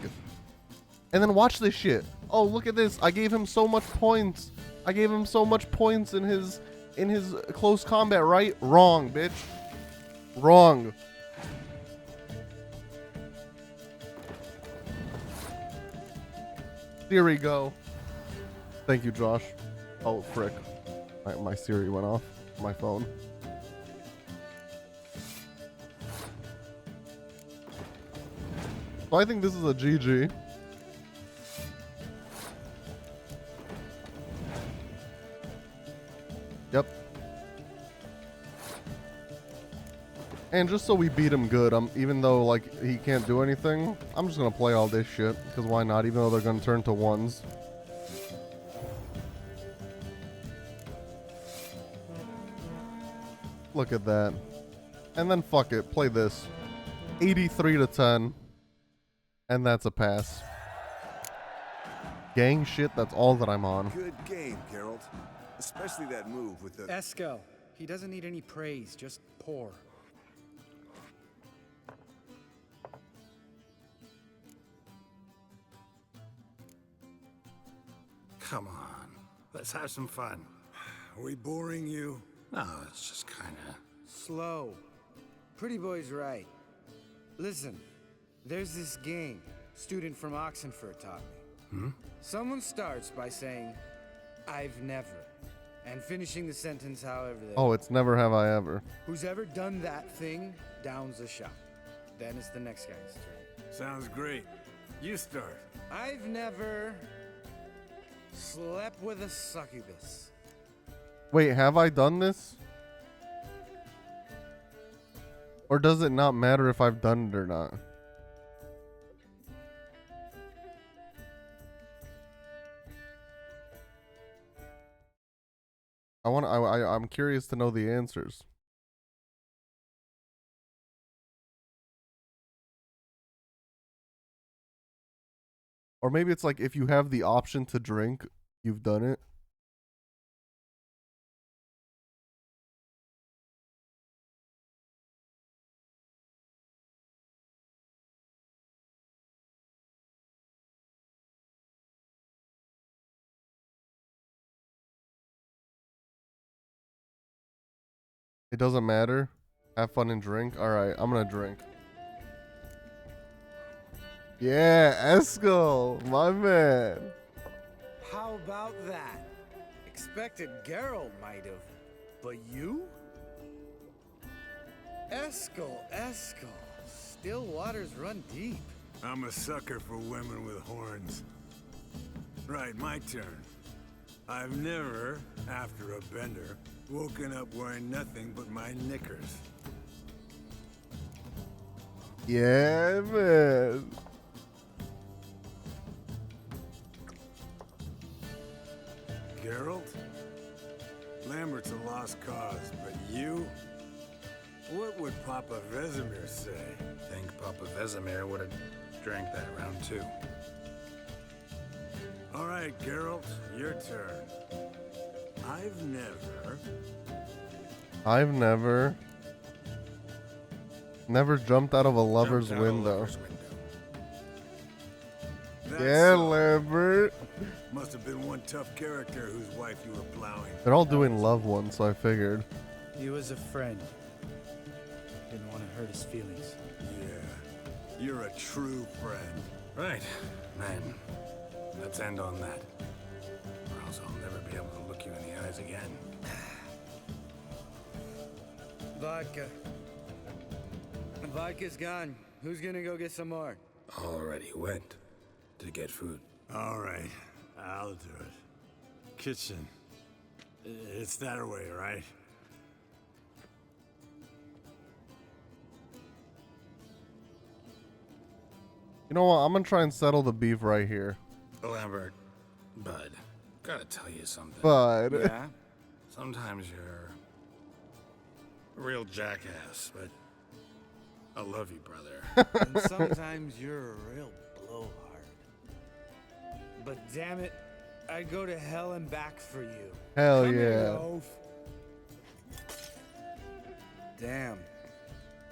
And then watch this shit. Oh, look at this. I gave him so much points. I gave him so much points in his close combat, right? Wrong, bitch. Wrong. Siri, go. Thank you, Josh. Oh, frick. My Siri went off. My phone. So I think this is a GG. Yep. And just so we beat him good, even though like he can't do anything, I'm just gonna play all this shit, because why not, even though they're gonna turn to 1s. Look at that. And then fuck it, play this. 83 to 10. And that's a pass. Gang shit, that's all that I'm on. Good game, Geralt. Especially that move with the... Eskel, he doesn't need any praise, just pour. Come on, let's have some fun. Are we boring you? No, it's just kinda... Slow. Pretty boy's right. Listen, there's this game student from Oxenfurt taught me. Someone starts by saying, I've never, and finishing the sentence however they Oh, it's never have I ever. Who's ever done that thing downs a shot. Then it's the next guy's turn. Sounds great. You start. I've never slept with a succubus. Wait, have I done this? Or does it not matter if I've done it or not? I'm curious to know the answers. Or maybe it's like if you have the option to drink, you've done it. It doesn't matter. Have fun and drink. All right, I'm gonna drink. Yeah, Eskel, my man. How about that? Expected Geralt might have, but you? Eskel. Still waters run deep. I'm a sucker for women with horns. Right, my turn. I've never, after a bender, woken up wearing nothing but my knickers. Yeah, man. Geralt? Lambert's a lost cause, but you? What would Papa Vesemir say? Think Papa Vesemir would have drank that round too. All right, Geralt, your turn. I've never jumped out of a lover's Jumped out of a window. lover's window. Yeah, Lambert. Must have been one tough character whose wife you were plowing. They're all doing love ones, so I figured. He was a friend. Didn't want to hurt his feelings. Yeah, you're a true friend. Right, man. Let's end on that. Or else I'll never be able to look you in the eyes again. Vodka. Vodka's gone. Who's gonna go get some more? Already went to get food. All right, I'll do it. Kitchen. It's that way, right? You know what? I'm gonna try and settle the beef right here. Lambert, bud, gotta tell you something. But Yeah? Sometimes you're a real jackass, but I love you, brother. And sometimes you're a real blowhard. But damn it, I'd go to hell and back for you. hell Come here, yeah. loaf. Damn.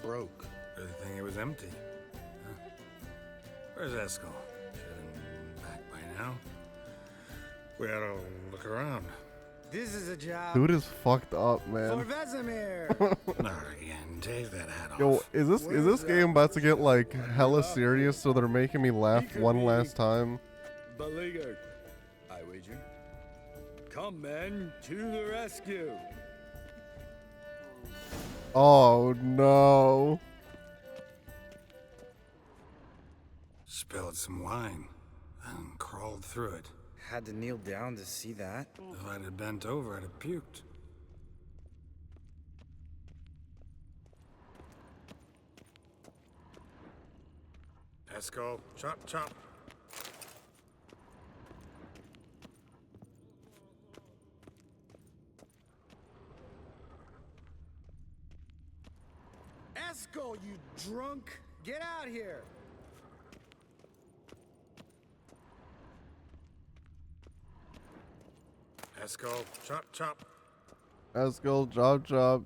Broke. Good thing it was empty. Huh? Where's Eskel? Should have been back by now. We ought to look around. This is a job Dude is fucked up, for man. Vesemir. Not again. Take that hat off. Yo, is this game about to get like hella serious? So they're making me laugh one last time. Beleaguered. I wager. Come, men, to the rescue. Oh no. Spilled some wine and crawled through it. Had to kneel down to see that. If I'd have bent over, I'd have puked. Eskel, chop, chop. Eskel, you drunk! Get out here! Eskel, chop, chop. Let's go, chop chop.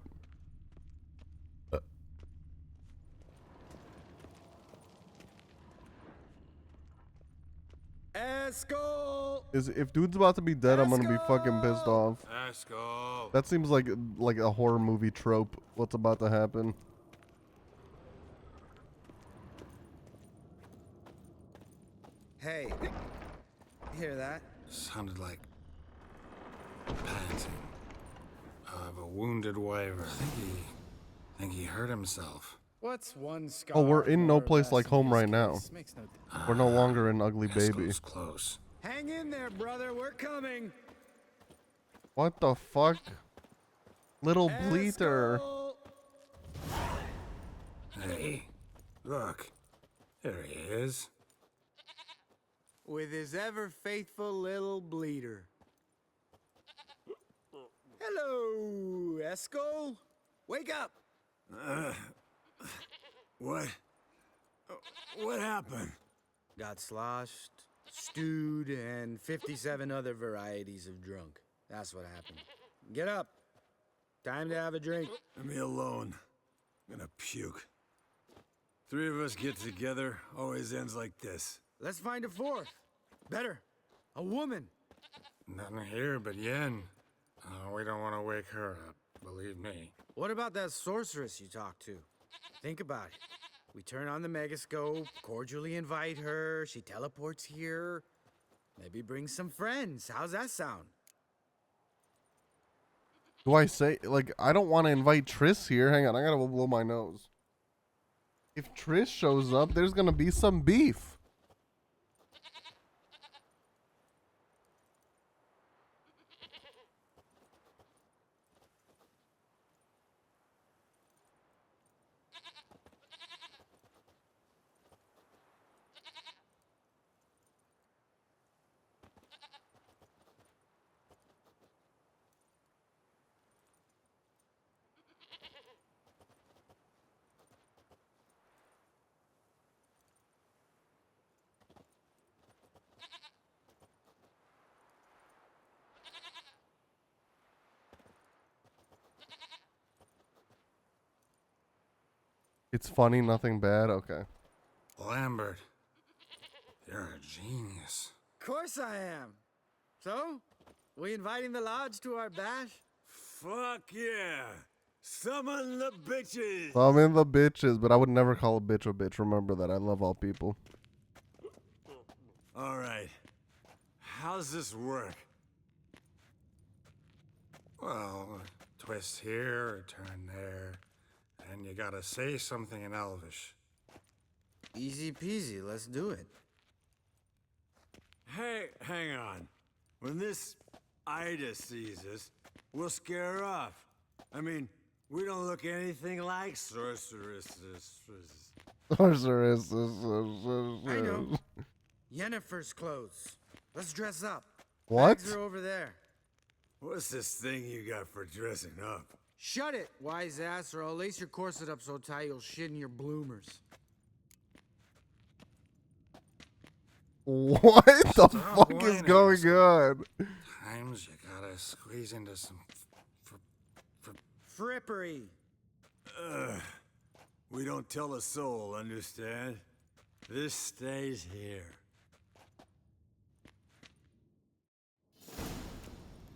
Eskel! If dude's about to be dead, I'm gonna be fucking pissed off. Eskel. That seems like a horror movie trope. What's about to happen? Hey, hear that? Sounded like panting of a wounded wyvern. Think he hurt himself. What's one scar? Oh, we're in no more or place less like in home this right now. case? Makes no difference. We're no longer in Ugly Baby. Eskel's close. Hang in there, brother. We're coming. What the fuck? Little bleater. Eskel! Hey, look. There he is. With his ever faithful little bleeder. Hello, Eskel. Wake up. What? What happened? Got sloshed, stewed, and 57 other varieties of drunk. That's what happened. Get up. Time to have a drink. Leave me alone. I'm gonna puke. Three of us get together, always ends like this. Let's find a fourth. Better. A woman. Nothing here but Yen. We don't want to wake her up, believe me. What about that sorceress you talked to? Think about it. We turn on the megascope, cordially invite her, she teleports here. Maybe bring some friends. How's that sound? Do I say, like, I don't want to invite Triss here. Hang on, I gotta blow my nose. If Triss shows up, there's gonna be some beef. It's funny, nothing bad. Okay. Lambert, you're a genius. Of course I am. So, we inviting the lodge to our bash? Fuck yeah! Summon the bitches! I'm in the bitches, but I would never call a bitch. Remember that. I love all people. Alright. How's this work? Well, twist here, turn there, and you gotta say something in Elvish. Easy peasy, let's do it. Hey, hang on. When this Ida sees us, we'll scare her off. I mean, we don't look anything like sorceresses. I know. Yennefer's clothes. Let's dress up. What? Bags are over there. What's this thing you got for dressing up? Shut it, wise ass, or I'll lace your corset up so tight you'll shit in your bloomers. What the fuck is whining, going on? Times you gotta squeeze into some Frippery. We don't tell a soul, understand? This stays here.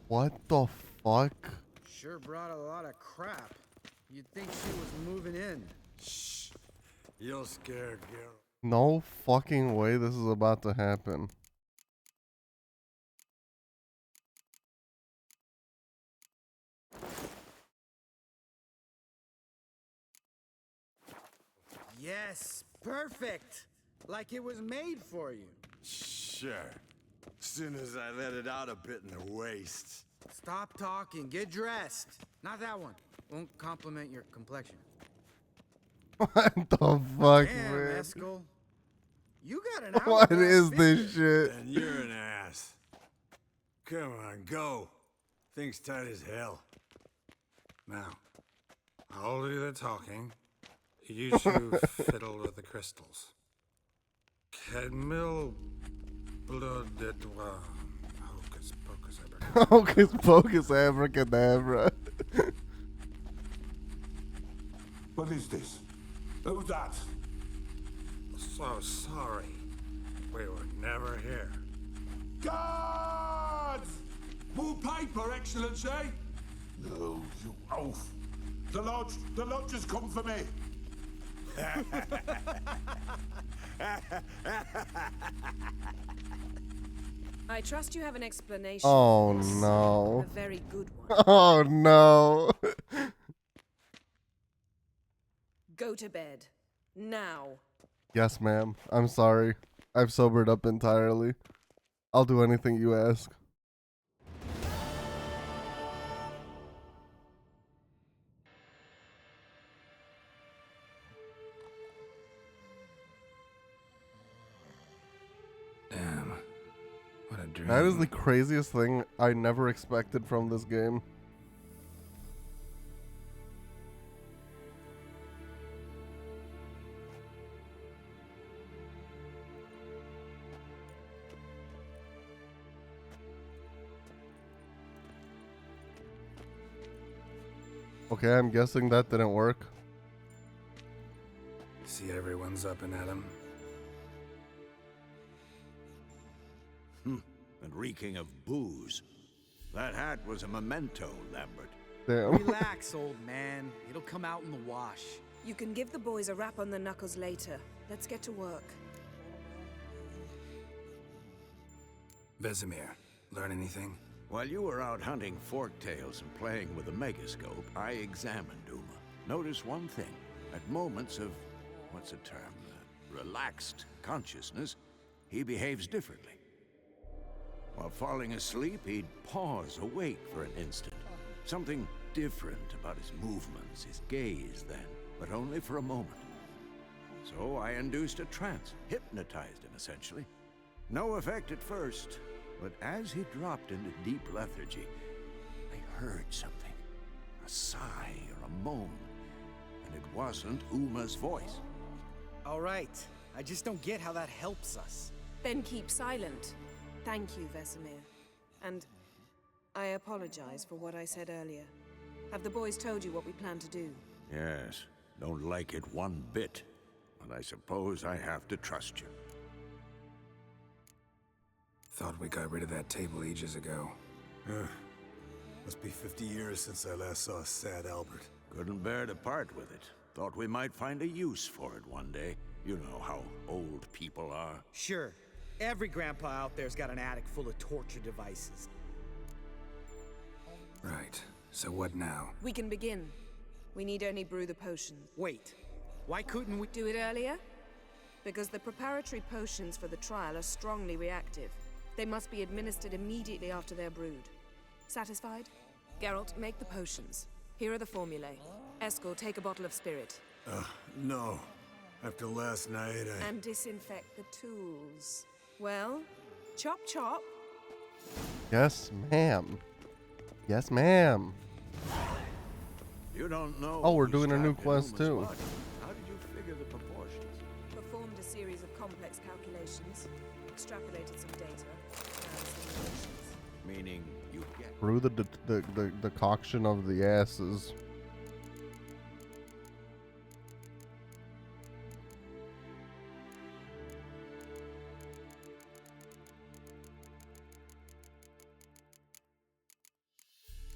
What the fuck? Sure brought a lot of crap. You'd think she was moving in. Shh. You'll scare Geralt. No fucking way this is about to happen. Yes, perfect. Like it was made for you. Sure. Soon as I let it out a bit in the waist. Stop talking, get dressed. Not that one. Won't compliment your complexion. What the fuck, Damn, man? Eskel. You got an What hourglass is figure. this shit? And you're an ass. Come on, go. Thing's tight as hell. Now, I'll do the talking. You two fiddle with the crystals. Camille Blood de Doigt. Hocus pocus abracadabra. Hocus pocus abracadabra. What is this? Who's that? So sorry. We were never here. Guards! More paper, Excellency! No, you oaf. The lodge has come for me. I trust you have an explanation. Oh, for this. no. A very good one. Oh no. Go to bed. Now. Yes, ma'am. I'm sorry. I've sobered up entirely. I'll do anything you ask. Damn. What a dream. That is the craziest thing I never expected from this game. Okay, I'm guessing that didn't work. See, everyone's up and at 'em. And reeking of booze. That hat was a memento, Lambert. Damn. Relax, old man. It'll come out in the wash. You can give the boys a rap on the knuckles later. Let's get to work. Vesemir, learn anything? While you were out hunting forktails and playing with the megascope, I examined Uma. Notice one thing. At moments of, what's the term, relaxed consciousness, he behaves differently. While falling asleep, he'd pause, awake for an instant. Something different about his movements, his gaze then, but only for a moment. So I induced a trance, hypnotized him essentially. No effect at first, but as he dropped into deep lethargy, I heard something. A sigh or a moan. And it wasn't Uma's voice. All right. I just don't get how that helps us. Then keep silent. Thank you, Vesemir. And I apologize for what I said earlier. Have the boys told you what we plan to do? Yes, don't like it one bit. But I suppose I have to trust you. Thought we got rid of that table ages ago. Must be 50 years since I last saw sad Albert. Couldn't bear to part with it. Thought we might find a use for it one day. You know how old people are. Sure. Every grandpa out there's got an attic full of torture devices. Right. So what now? We can begin. We need only brew the potions. Wait. Why couldn't we... Do it earlier? Because the preparatory potions for the trial are strongly reactive. They must be administered immediately after they're brewed. Satisfied? Geralt, make the potions. Here are the formulae. Eskel, take a bottle of spirit. No. After last night, And disinfect the tools. Well, chop chop. Yes, ma'am. Yes, ma'am. You don't know. Oh, we're who doing a new stabbed quest, Inuma's too. body. How did you figure the proportions? Performed a series of complex calculations. Extrapolated some data. Ran simulations. Meaning you get. Brew the decoction of the asses.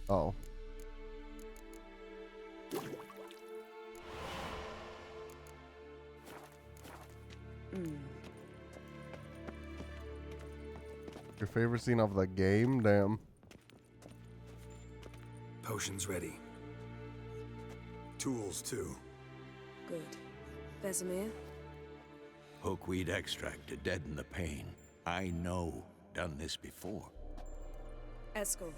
Oh. Your favorite scene of the game? Damn. Potions ready. tools too. Good. Vesemir? Hookweed extract to deaden the pain. I know. Done this before. Eskel.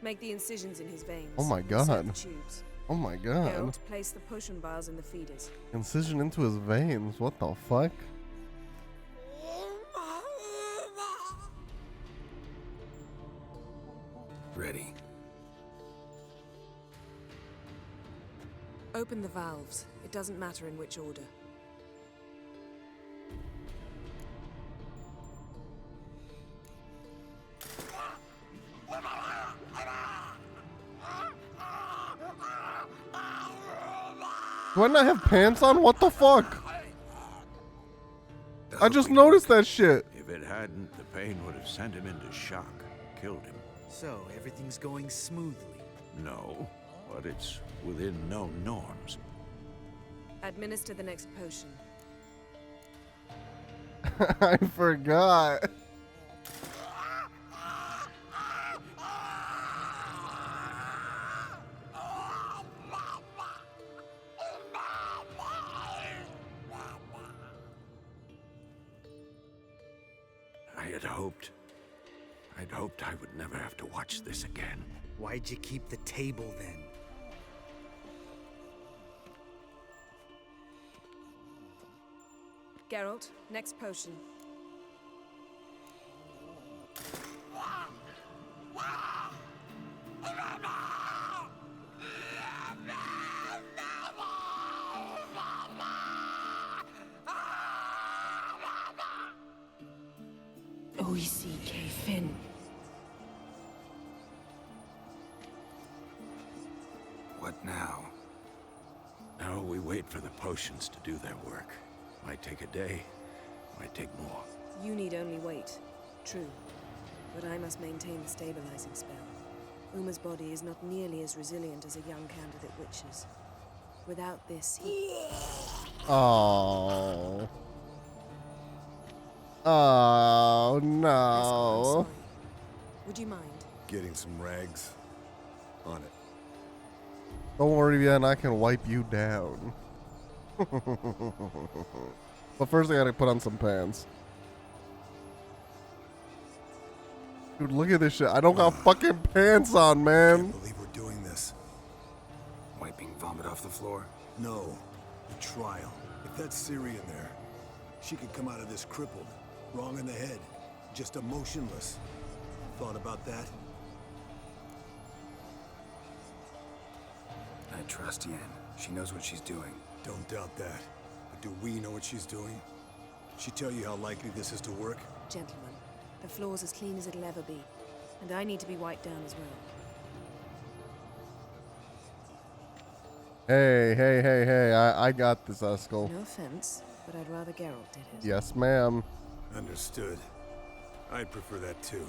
Make the incisions in his veins. Oh my Insert god. the tubes. Oh my god. Geralt, place the potion vials in the feeders. Incision into his veins. What the fuck? Ready. Open the valves. It doesn't matter in which order. Do I not have pants on? What the fuck? I just noticed that shit. If it hadn't, the pain would have sent him into shock, killed him. So, everything's going smoothly. No, but it's within known norms. Administer the next potion. I forgot. I'd hoped I would never have to watch this again. Why'd you keep the table then? Geralt, next potion. Oici Finn. What now? Now we wait for the potions to do their work. Might take a day, might take more. You need only wait. True. But I must maintain the stabilizing spell. Uma's body is not nearly as resilient as a young candidate witch's. Without this, he... Oh. Oh Eskel, I'm no. sorry. Would you mind? Getting some rags. On it. Don't worry, Yen, I can wipe you down. But first I gotta put on some pants. Dude, look at this shit. I don't got fucking pants on, man. Can't believe we're doing this. Wiping vomit off the floor. No. The trial. If that's Siri in there, she could come out of this crippled. Wrong in the head. Just emotionless. Thought about that? I trust Yen. She knows what she's doing. Don't doubt that. But do we know what she's doing? She tell you how likely this is to work? Gentlemen, the floor's as clean as it'll ever be. And I need to be wiped down as well. Hey, I got this, Eskel. No offense, but I'd rather Geralt did it. Yes, ma'am. Understood. I'd prefer that too.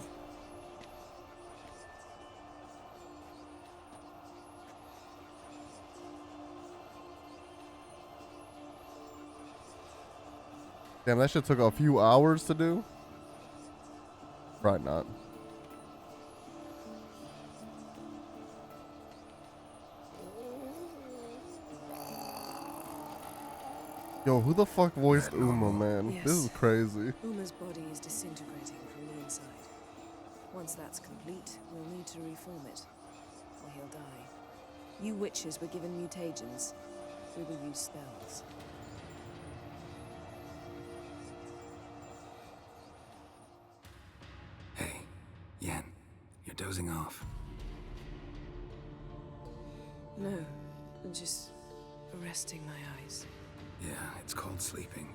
Damn, that shit took a few hours to do. Right, not. Yo, who the fuck voiced Uma, man? Yes. This is crazy. Uma's body is disintegrating from the inside. Once that's complete, we'll need to reform it, or he'll die. You witches were given mutagens. We will use spells. Hey, Yen, you're dozing off. No, I'm just resting my eyes. Yeah, it's called sleeping.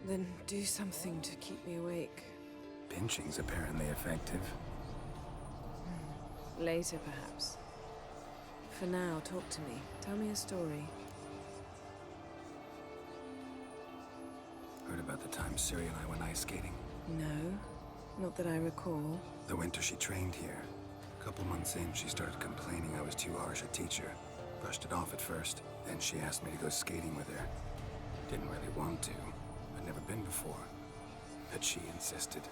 Then do something to keep me awake. Pinching's apparently effective. Later, perhaps. For now, talk to me. Tell me a story. Heard about the time Ciri and I went ice skating? No, not that I recall. The winter she trained here. A couple months in, she started complaining I was too harsh a teacher. Brushed it off at first. Then she asked me to go skating with her. Didn't really want to. I'd never been before. But she insisted.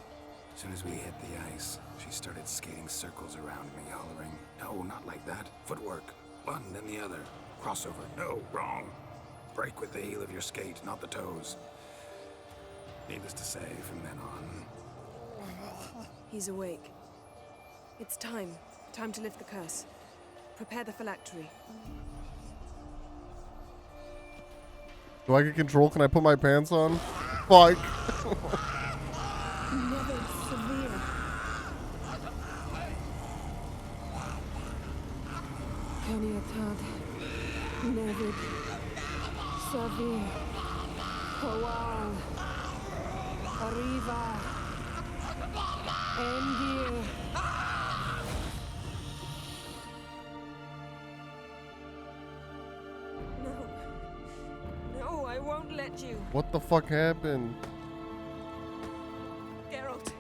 As soon as we hit the ice, she started skating circles around me, hollering, "No, not like that. Footwork. One, then the other. Crossover. No, wrong. Break with the heel of your skate, not the toes." Needless to say, from then on... He's awake. It's time. Time to lift the curse. Prepare the phylactery. Do I get control? Can I put my pants on? Fuck. Never severe. Caniatad. Nevid. Severe. Kowal. Arriva. Endir. No, I won't let you. What the fuck happened? Geralt,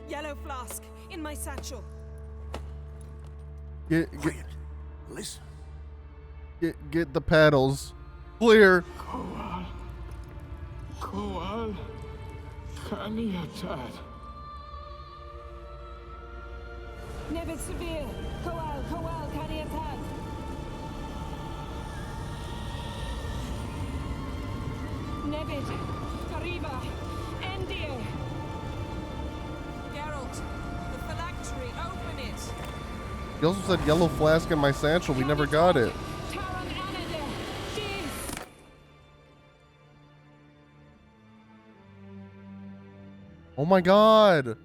yellow flask in my satchel. Listen. Get the paddles. Clear. Koal. Kaniatad. Nevid severe. Kowal, Caniatad. Nevid, Arriva, Endir. Geralt, the phylactery, open it. You also said yellow flask in my satchel. We never got it. Taran Anade, Jis. Oh my god.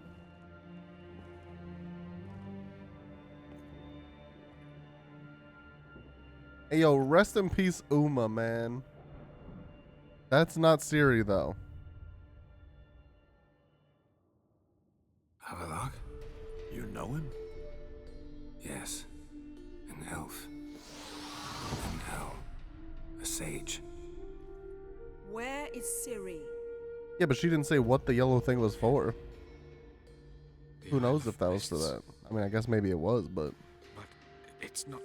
Hey yo, rest in peace, Uma, man. That's not Ciri though. Havelok? You know him? Yes. An elf. An owl. A sage. Where is Ciri? Yeah, but she didn't say what the yellow thing was for. The Who knows Iron if that was for Fists. that? I mean, I guess maybe it was, but But It's not...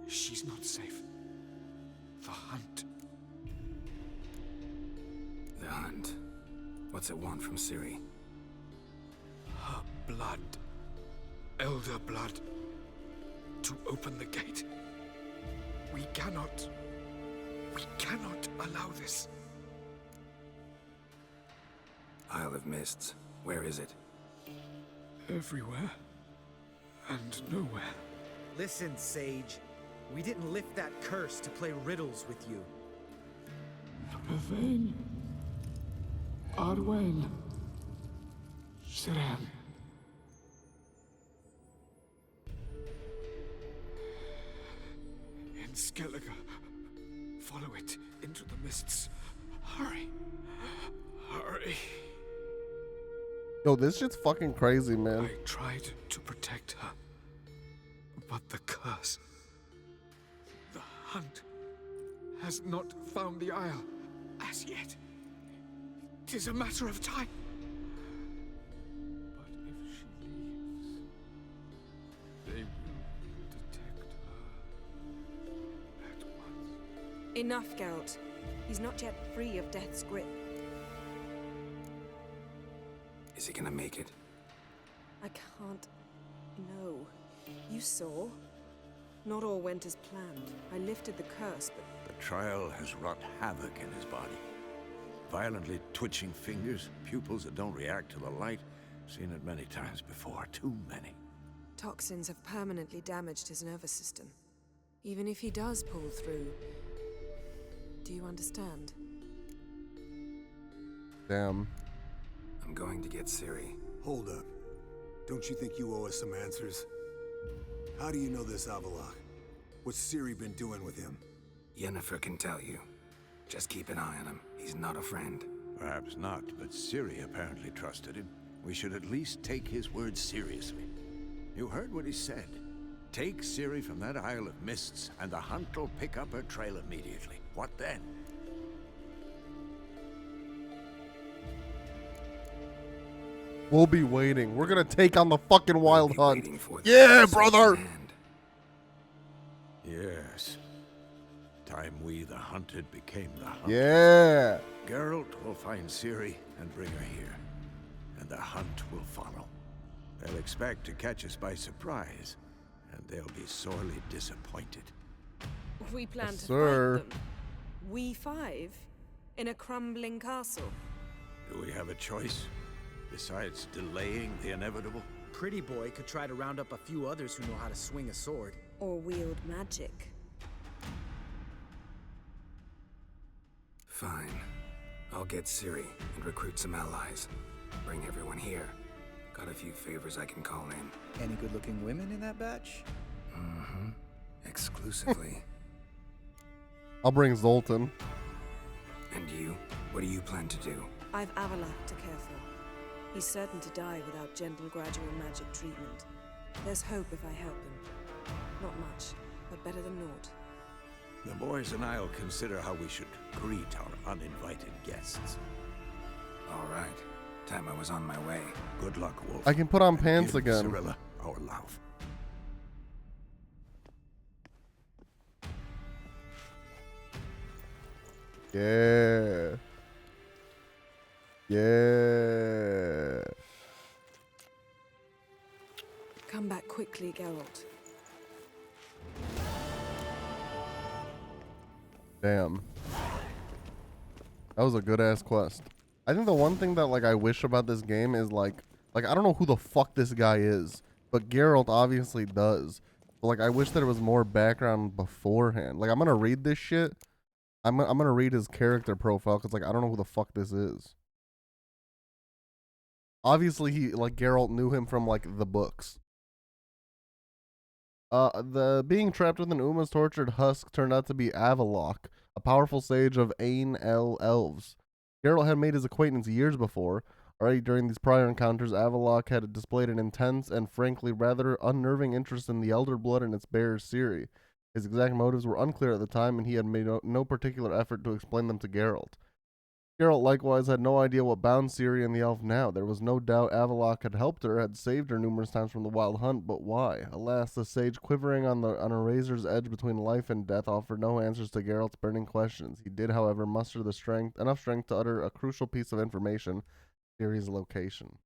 She's not safe. The hunt. The hunt. What's it want from Ciri? Her blood. Elder blood. To open the gate. We cannot allow this. Isle of Mists. Where is it? Everywhere. And nowhere. Listen, Sage. We didn't lift that curse to play riddles with you. Yvain. Arwen. Siren. In Skellige. Follow it into the mists. Hurry. Hurry. Yo, this shit's fucking crazy, man. I tried to protect her. But the curse. The hunt has not found the Isle as yet. 'Tis a matter of time. But if she leaves, they will detect her at once. Enough, Geralt. He's not yet free of death's grip. Is he gonna make it? I can't... No. You saw? Not all went as planned. I lifted the curse, but... The trial has wrought havoc in his body. Violently twitching fingers, pupils that don't react to the light. Seen it many times before, too many. Toxins have permanently damaged his nervous system. Even if he does pull through... Do you understand? Damn. I'm going to get Ciri. Hold up. Don't you think you owe us some answers? How do you know this Avallac'h? What's Ciri been doing with him? Yennefer can tell you. Just keep an eye on him. He's not a friend. Perhaps not, but Ciri apparently trusted him. We should at least take his words seriously. You heard what he said. Take Ciri from that Isle of Mists, and the hunt will pick up her trail immediately. What then? We'll be waiting. We're gonna take on the fucking Wild We'll be Hunt. waiting for Yeah, the brother! hand. Yes. Time we, the hunted, became the hunt. Yeah. Geralt will find Ciri and bring her here. And the hunt will follow. They'll expect to catch us by surprise. And they'll be sorely disappointed. We plan Yes, to sir. fight them. We five? In a crumbling castle? Do we have a choice? Besides delaying the inevitable? Pretty Boy could try to round up a few others who know how to swing a sword. Or wield magic? Fine. I'll get Ciri and recruit some allies. Bring everyone here. Got a few favors I can call in. Any good-looking women in that batch? Mm-hmm. Exclusively. I'll bring Zoltan. And you? What do you plan to do? I've Avallac'h to care for. He's certain to die without gentle, gradual magic treatment. There's hope if I help him. Not much, but better than naught. The boys and I'll consider how we should greet our uninvited guests. All right. Time I was on my way. Good luck, Wolf. I can put on And pants give again. Cirilla our love. Yeah. Yeah. Come back quickly, Geralt. Damn. That was a good ass quest. I think the one thing that like I wish about this game is like I don't know who the fuck this guy is, but Geralt obviously does. But like I wish there was more background beforehand. Like I'm gonna read this shit. I'm gonna read his character profile because like I don't know who the fuck this is. Obviously he like Geralt knew him from like the books. The being trapped within Uma's tortured husk turned out to be Avallac'h, a powerful sage of Ain-El elves. Geralt had made his acquaintance years before. Already during these prior encounters, Avallac'h had displayed an intense and frankly rather unnerving interest in the Elder Blood and its bearer Ciri. His exact motives were unclear at the time, and he had made no particular effort to explain them to Geralt. Geralt likewise had no idea what bound Ciri and the elf now. There was no doubt Avallac'h had helped her, had saved her numerous times from the wild hunt, but why? Alas, the sage, quivering on a razor's edge between life and death, offered no answers to Geralt's burning questions. He did, however, muster enough strength to utter a crucial piece of information: Ciri's location.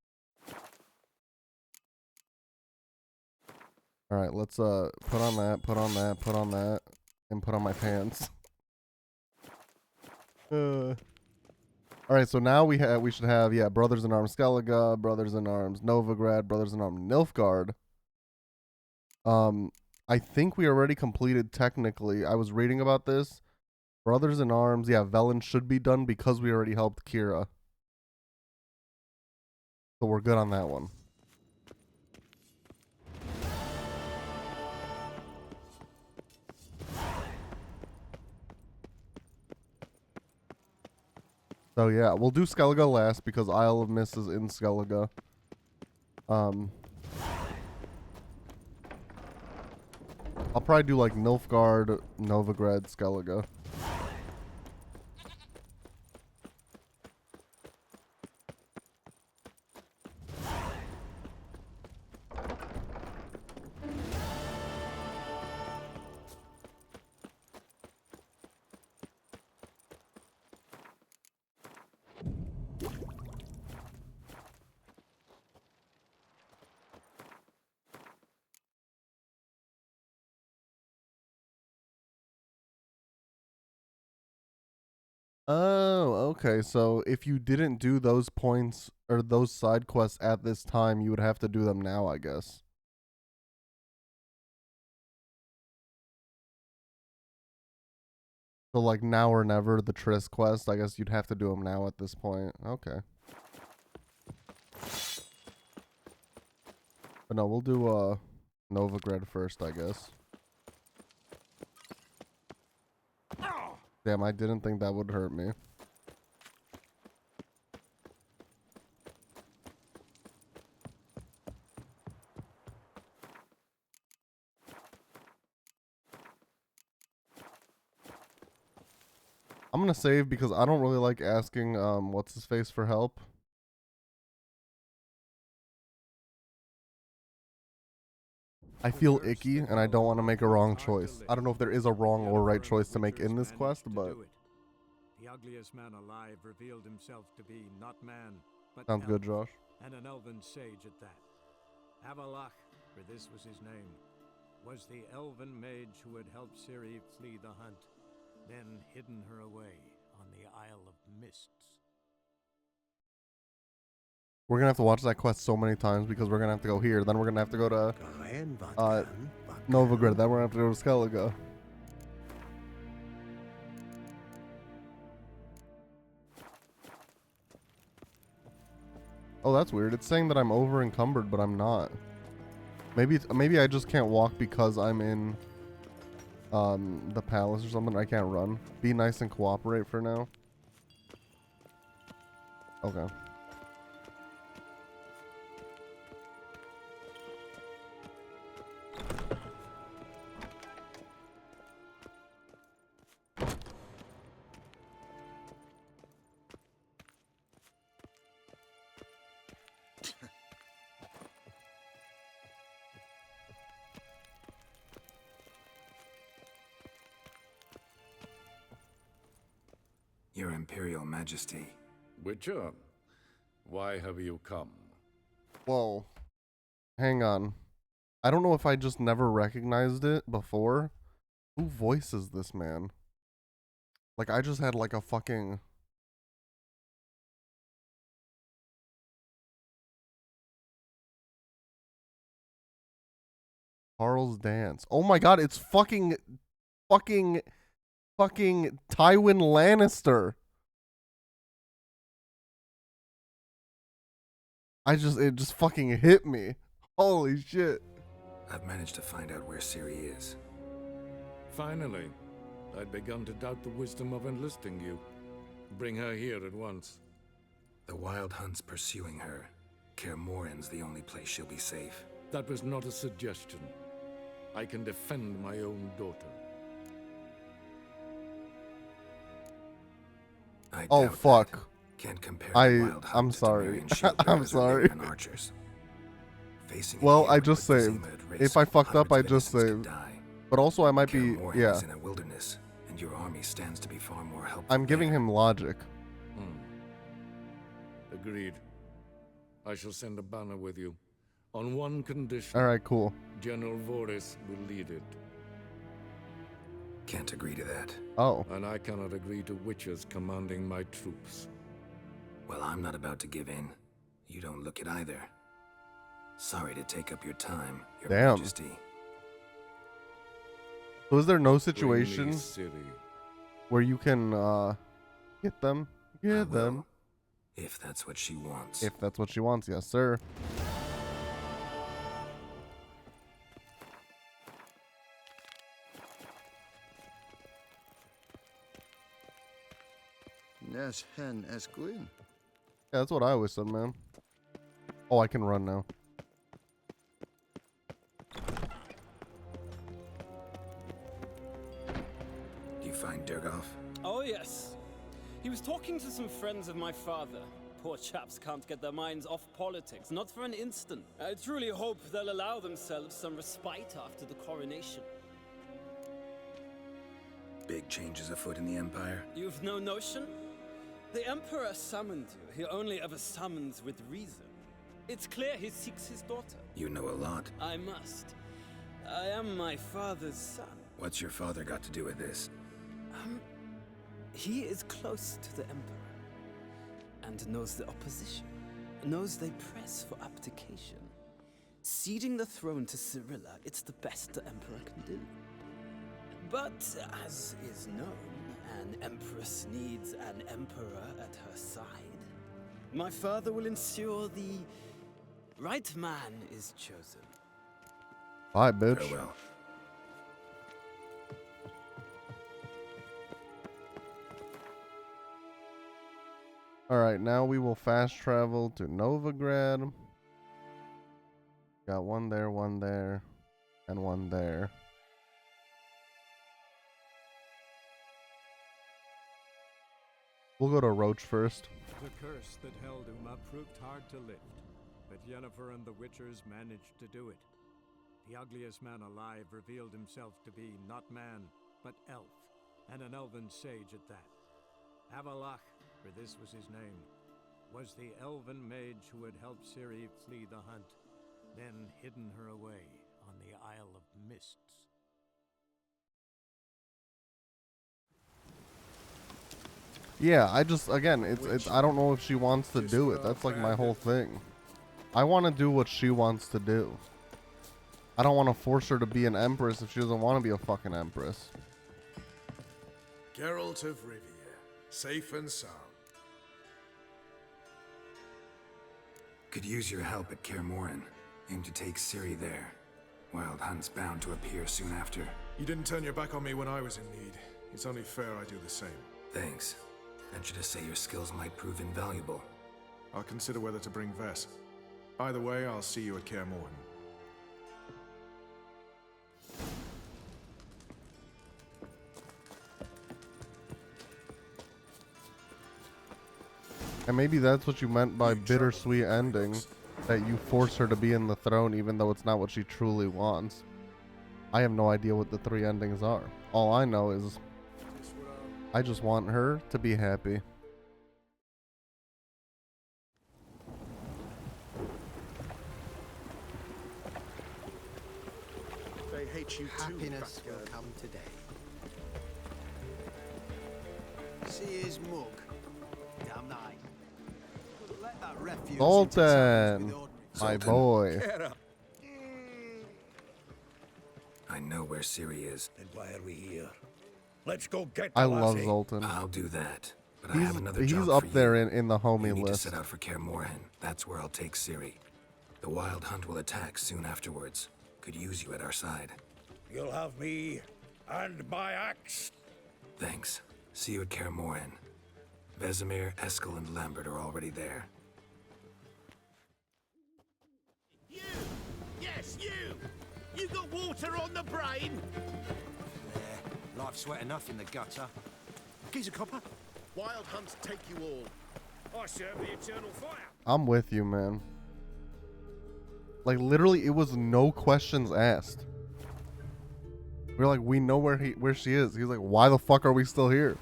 All right, let's put on that, put on that, put on that, and put on my pants. All right, so now we should have Brothers in Arms Skellige, Brothers in Arms Novigrad, Brothers in Arms Nilfgaard. I think we already completed technically. I was reading about this. Brothers in Arms, Velen should be done because we already helped Kira. So we're good on that one. So yeah, we'll do Skellige last because Isle of Mist is in Skellige. I'll probably do like Nilfgaard, Novigrad, Skellige. Oh, okay. So if you didn't do those points or those side quests at this time, you would have to do them now, I guess. So like now or never, the Triss quest, I guess you'd have to do them now at this point. Okay. But no, we'll do Novigrad first, I guess. Damn, I didn't think that would hurt me. I'm gonna save because I don't really like asking what's his face for help. I feel icky and I don't want to make a wrong choice. I don't know if there is a wrong or right choice to make in this quest, but the ugliest man alive revealed himself to be not man, but sounds good, elf, Josh. and an elven sage at that. Avallac'h, for this was his name, was the elven mage who had helped Ciri flee the hunt, then hidden her away on the Isle of Mists. We're gonna have to watch that quest so many times because we're gonna have to go here, then we're gonna have to go to Novigrad, then we're gonna have to go to Skellige. Oh, that's weird. It's saying that I'm over encumbered, but I'm not. Maybe I just can't walk because I'm in the palace or something. I can't run. Be nice and cooperate for now. Okay. Your Imperial Majesty. Witcher, why have you come? Whoa. Hang on. I don't know if I just never recognized it before. Who voices this man? Like, I just had like a fucking... Charles Dance. Oh my god, it's fucking Tywin Lannister. It just fucking hit me. Holy shit. I've managed to find out where Ciri is. Finally, I'd begun to doubt the wisdom of enlisting you. Bring her here at once. The Wild Hunt's pursuing her. Kaer Morhen's the only place she'll be safe. That was not a suggestion. I can defend my own daughter. I Oh, doubt fuck. that. Can't compare I'm the Wild Hunt to sorry. Temerian shield I'm bearers or sorry. Leyland archers. Facing Well, a I horde just with saved. Vizima at If risk, I fucked up, hundreds I of just innocents could saved. die. But also, I might Kaer be. Morhen Yeah. is in a wilderness, and your army stands to be far more helpful. I'm giving there. him logic. Agreed. I shall send a banner with you. On one condition. All right, cool. General Voris will lead it. Can't agree to that. Oh. And I cannot agree to witches commanding my troops. Well, I'm not about to give in. You don't look it either. Sorry to take up your time, Your Damn. Majesty. So is there no Bring situation me Ciri. where you can get them? I Get will, them. if that's what she wants. If that's what she wants, yes, sir. Nes hen Esquin. Yeah, that's what I always said, man. Oh, I can run now. Do you find Durgoff? Oh, yes. He was talking to some friends of my father. Poor chaps can't get their minds off politics, not for an instant. I truly hope they'll allow themselves some respite after the coronation. Big changes afoot in the Empire? You've no notion? The Emperor summoned you. He only ever summons with reason. It's clear he seeks his daughter. You know a lot. I must. I am my father's son. What's your father got to do with this? He is close to the Emperor. And knows the opposition. Knows they press for abdication. Ceding the throne to Cirilla, it's the best the Emperor can do. But, as is known, an Empress needs an Emperor at her side. My father will ensure the right man is chosen. Bye, bitch. Farewell. Alright, now we will fast travel to Novigrad. Got one there, and one there. We'll go to Roach first. The curse that held Uma proved hard to lift, but Yennefer and the Witchers managed to do it. The ugliest man alive revealed himself to be not man, but elf, and an elven sage at that. Avalach, for this was his name, was the elven mage who had helped Ciri flee the hunt, then hidden her away on the Isle of Mists. Yeah, I just, again, it's I don't know if she wants to do it. That's like my whole thing. I want to do what she wants to do. I don't want to force her to be an empress if she doesn't want to be a fucking empress. Geralt of Rivia, safe and sound. Could use your help at Kaer Morhen. Aim to take Ciri there. Wild Hunt's bound to appear soon after. You didn't turn your back on me when I was in need. It's only fair I do the same. Thanks. Venture to say your skills might prove invaluable. I'll consider whether to bring Vess. Either way, I'll see you at Kaer Morhen. And maybe that's what you meant by bittersweet ending. That you force her to be in the throne even though it's not what she truly wants. I have no idea what the three endings are. All I know is I just want her to be happy. They hate you too. Happiness will come today. See his mug. Damn night. Let that refuse Zoltan, my boy. I know where Ciri is. Then why are we here? Let's go get I the love lassie. Zoltan. I'll do that. But I have another He's job up for there you. in the homie You need list. to set out for Kaer Morhen. That's where I'll take Ciri. The Wild Hunt will attack soon afterwards. Could use you at our side. You'll have me and my axe. Thanks. See you at Kaer Morhen. Vesemir, Eskel, and Lambert are already there. You! Yes, you! You got water on the brain? Life sweat enough in the gutter. Geezer copper? Wild hunts take you all. I serve the eternal fire. I'm with you, man. Like, literally, it was no questions asked. We're like, we know where she is. He's like, why the fuck are we still here?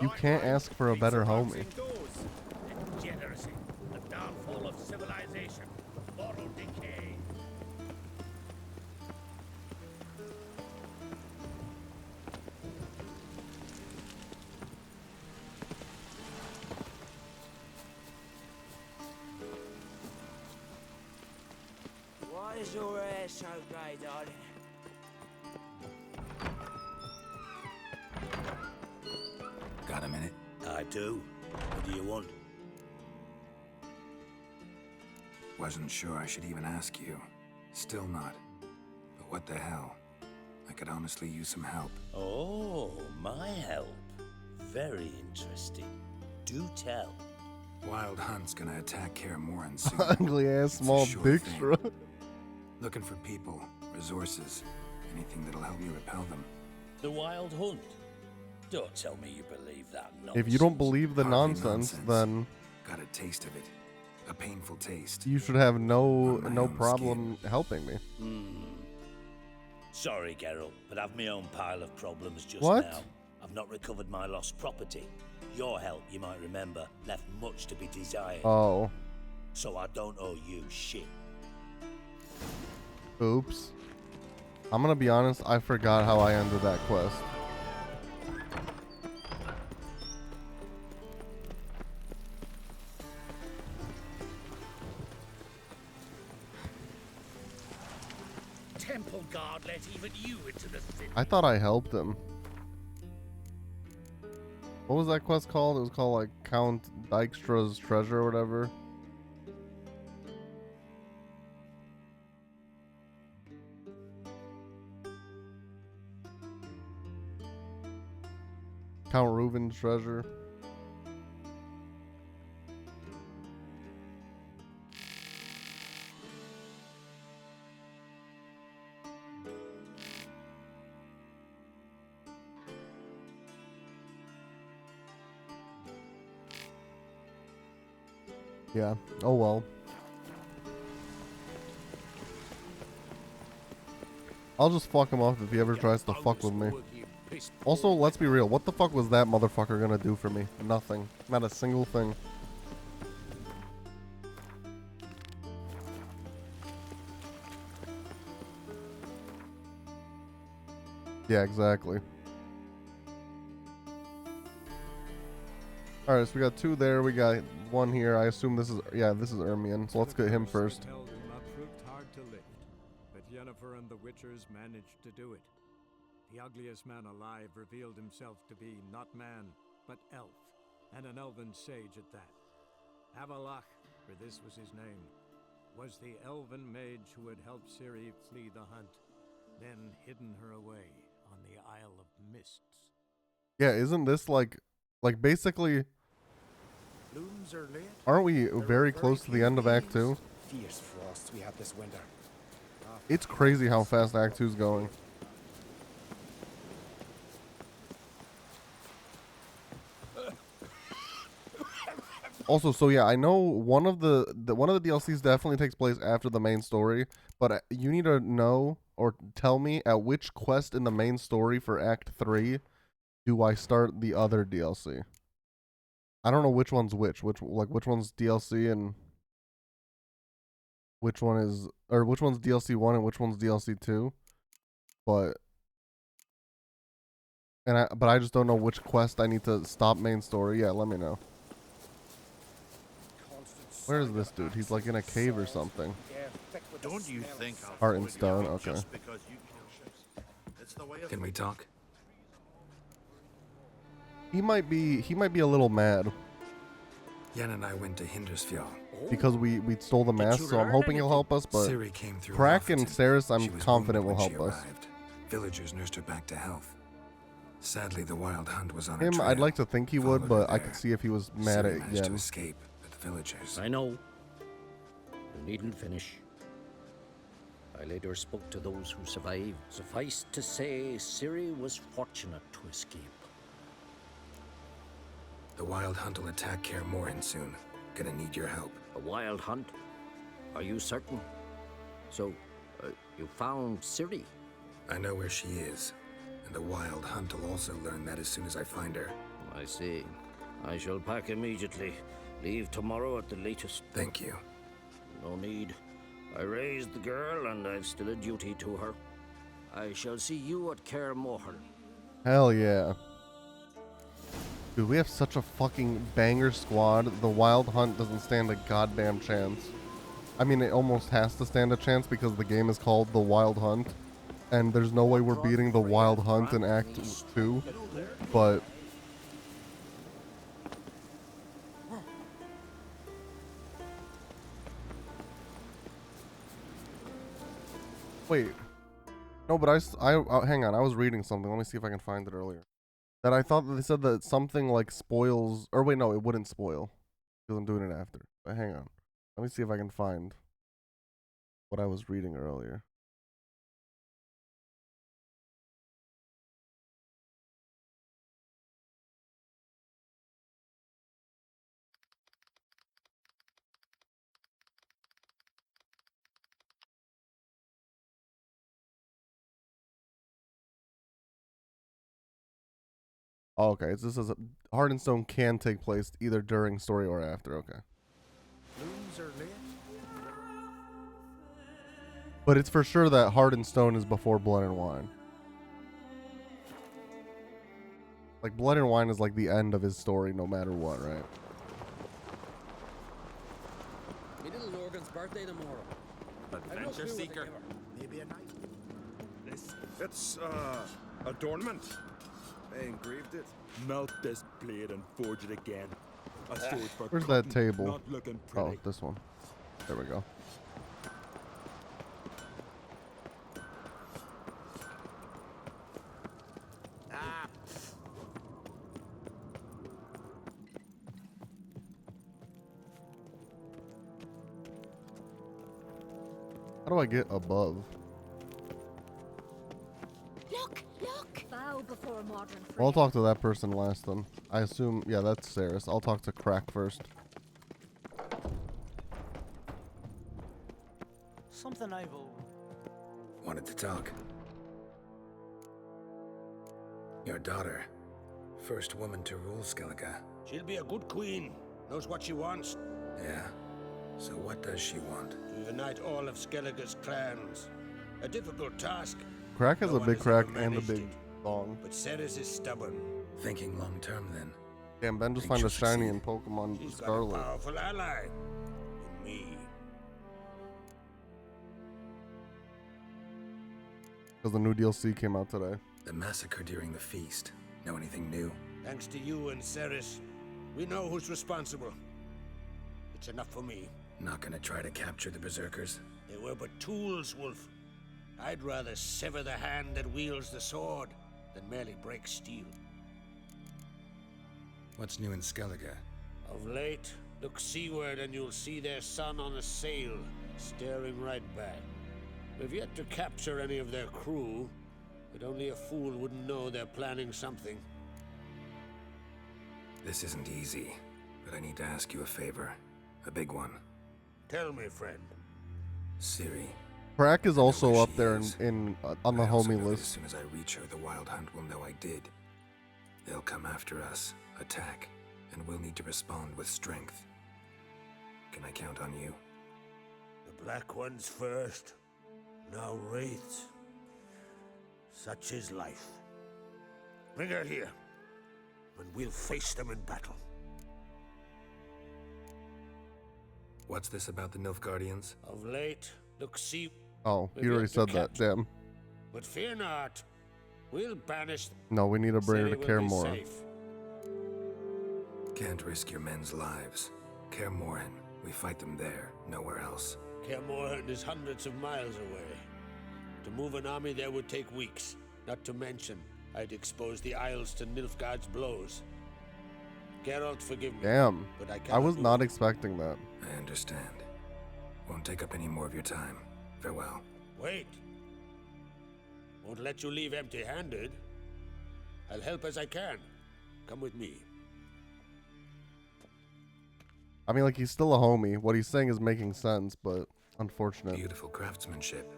You can't ask for a better homie. Degeneracy, the downfall of civilization, moral decay. Why is your hair so grey, darling? Got a minute? I do. What do you want? Wasn't sure I should even ask you. Still not. But what the hell? I could honestly use some help. Oh, my help. Very interesting. Do tell. Wild Hunt's gonna attack Kaer Morhen soon. Ugly ass small dick shrug. Looking for people, resources, anything that'll help me repel them. The Wild Hunt? Don't tell me you believe that nonsense. If you don't believe the Hardly nonsense, then got a taste of it. A painful taste. you should have no problem helping me. Sorry, Geralt, but I've my own pile of problems just What? now. I've not recovered my lost property. Your help, you might remember, left much to be desired. Oh. So I don't owe you shit. Oops. I'm gonna be honest, I forgot how I ended that quest. Temple guard let even you into the city. I thought I helped him. What was that quest called? It was called like Count Dijkstra's Treasure or whatever. Count Reuven's Treasure. Yeah. Oh well. I'll just fuck him off if he ever tries to fuck with me. Also, let's be real. What the fuck was that motherfucker gonna do for me? Nothing. Not a single thing. Yeah, exactly. Alright, so we got two there. We got one here. I assume this is... Yeah, this is Ermion. So let's get him first. Held in that proved hard to lift, but Yennefer and the Witchers managed to do it. The ugliest man alive revealed himself to be not man, but elf, and an elven sage at that. Avalach, for this was his name, was the elven mage who had helped Ciri flee the hunt, then hidden her away on the Isle of Mists. Yeah, isn't this like basically... Blooms are late. Aren't we very close to the end of Act 2? Fierce frosts we had this winter. It's crazy how fast Act 2's going. Also, so yeah, I know one of the DLCs definitely takes place after the main story, but you need to know or tell me at which quest in the main story for Act 3 do I start the other DLC. I don't know which one's which one's DLC and which one's DLC 1 and which one's DLC 2. But I just don't know which quest I need to stop main story. Yeah, let me know. Where is this dude? He's like in a cave or something. Don't you think I'll Art and avoid stone, you okay. just because you kill ships? It's the way of Can we talk? He might be a little mad Yen and I went to Hindersfjall. because we stole the mask, so I'm hoping he'll help us, but Ciri came through Crack and Lofton. Ceres She I'm was confident will wounded help when us. she arrived. Villagers nursed her back to health. Sadly, the Wild Hunt was on Him, her trail. I'd like to think he would, Followed but her I there. could see if he was mad Ciri at managed to Yen. escape, but the villagers... I know. You needn't finish. I later spoke to those who survived. Suffice to say, Ciri was fortunate to escape. The Wild Hunt will attack Kaer Morhen soon. Gonna need your help. A wild hunt? Are you certain? So, you found Ciri? I know where she is. And the Wild Hunt will also learn that as soon as I find her. I see. I shall pack immediately. Leave tomorrow at the latest. Thank you. No need. I raised the girl, and I've still a duty to her. I shall see you at Kaer Morhen. Hell yeah. Dude, we have such a fucking banger squad. The Wild Hunt doesn't stand a goddamn chance. I mean, it almost has to stand a chance because the game is called The Wild Hunt. And there's no way we're beating the Wild Hunt in Act 2. But... Wait. No, but hang on. I was reading something. Let me see if I can find it earlier. That I thought that they said that something like spoils... Or wait, no, it wouldn't spoil. Because I'm doing it after. But hang on. Let me see if I can find what I was reading earlier. Oh, okay. It just says Heart and Stone can take place either during story or after. Okay. Blooms are lit. But it's for sure that Heart and Stone is before Blood and Wine. Like, Blood and Wine is like the end of his story no matter what, right? My little Lorgan's birthday tomorrow. Adventure seeker. Maybe a night. It's, adornment. They engraved it. Melt this blade and forge it again. A sword for Where's that cutting, table? not looking pretty. Oh, this one. There we go. How do I get above? Look! Bow before a modern friend. Well, I'll talk to that person last then. I assume, yeah, that's Saris. I'll talk to Crack first. Something I've Wanted to talk. Your daughter. First woman to rule Skellige. She'll be a good queen. Knows what she wants. Yeah. So what does she want? To unite all of Skellige's clans. A difficult task. Crack has No a one big has crack ever and a managed big it. thong. But Ceres is stubborn. Thinking long term then. Damn, Ben just Think found a she'll shiny succeed? in Pokemon She's got a Scarlet. powerful ally. In me. Because the new DLC came out today. The massacre during the feast. Know anything new? Thanks to you and Ceres, we know who's responsible. It's enough for me. Not gonna try to capture the Berserkers? They were but tools, Wolf. I'd rather sever the hand that wields the sword than merely break steel. What's new in Skellige? Of late, look seaward and you'll see their sun on a sail, staring right back. We've yet to capture any of their crew, but only a fool wouldn't know they're planning something. This isn't easy, but I need to ask you a favor. A big one. Tell me, friend. Ciri. Crack is also up there on the I also homie know that list. As soon as I reach her, the Wild Hunt will know I did. They'll come after us, attack, and we'll need to respond with strength. Can I count on you? The Black Ones first, now Wraiths. Such is life. Bring her here, and we'll face them in battle. What's this about the Nilfgaardians? Of late, look see... Oh, we've he already yet to said that. capture- Damn. But fear not, we'll banish them. No, we need to bring her to Ciri will Kaer be Morhen. safe. Can't risk your men's lives. Kaer Morhen, we fight them there, nowhere else. Kaer Morhen is hundreds of miles away. To move an army there would take weeks. Not to mention, I'd expose the Isles to Nilfgaard's blows. Geralt, forgive me. Damn. But I I cannot was move. not expecting that. I understand. Won't take up any more of your time. Farewell. Wait. Won't let you leave empty-handed. I'll help as I can. Come with me. I mean, like, he's still a homie. What he's saying is making sense, but unfortunate. Beautiful craftsmanship.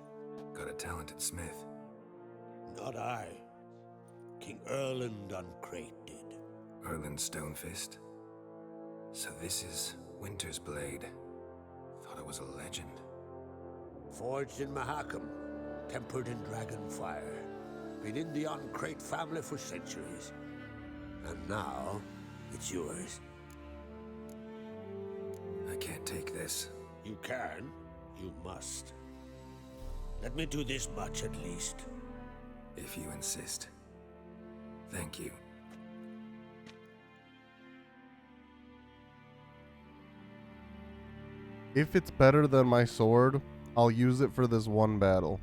Got a talented smith. Not I. King Erland Uncrate did. Erland Stonefist. So this is Winter's blade. Thought it was a legend. Forged in Mahakam, tempered in dragon fire. Been in the Uncrate family for centuries. And now, it's yours. I can't take this. You can. You must. Let me do this much at least. If you insist. Thank you. If it's better than my sword, I'll use it for this one battle.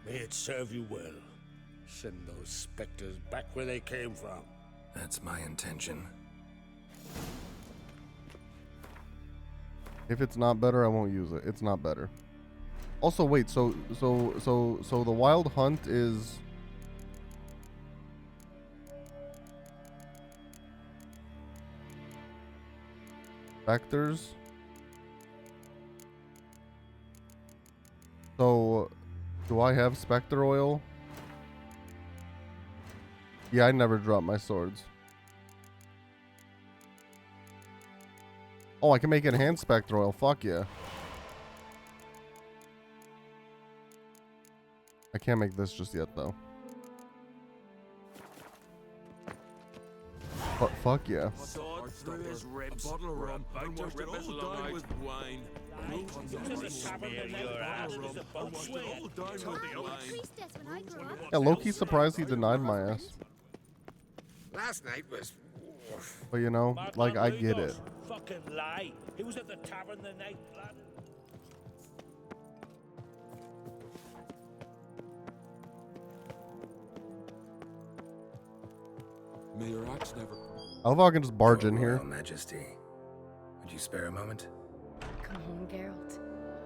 May it serve you well. Send those specters back where they came from. That's my intention. If it's not better, I won't use it. It's not better. Also, wait, so the wild hunt is... Specters? So, do I have Spectre oil? Yeah, I never drop my swords. Oh, I can make enhanced Spectre oil. Fuck yeah. I can't make this just yet, though. But fuck yeah. Sword through his ribs. A bottle of rum. About to rip his lung with wine. Yeah, Loki's surprised he denied my ass. Last night was... But you know, like, I get it. Fucking lie. He was at the tavern the night, lad. May your axe never... I love how I can just barge in here. Royal Majesty, would you spare a moment? Come home, Geralt.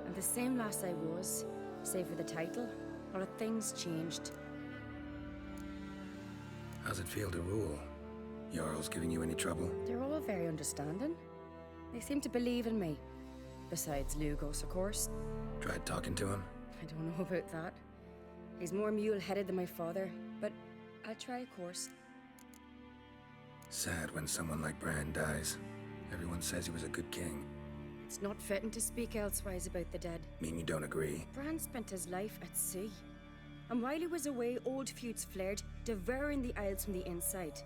I'm the same lass I was, save for the title. A lot of things changed. How's it feel to rule? Jarl's giving you any trouble? They're all very understanding. They seem to believe in me. Besides Lugos, of course. Tried talking to him? I don't know about that. He's more mule-headed than my father, but I'll try, of course. Sad when someone like Bran dies. Everyone says he was a good king. It's not fitting to speak elsewise about the dead. Mean you don't agree? Bran spent his life at sea. And while he was away, old feuds flared, devouring the Isles from the inside.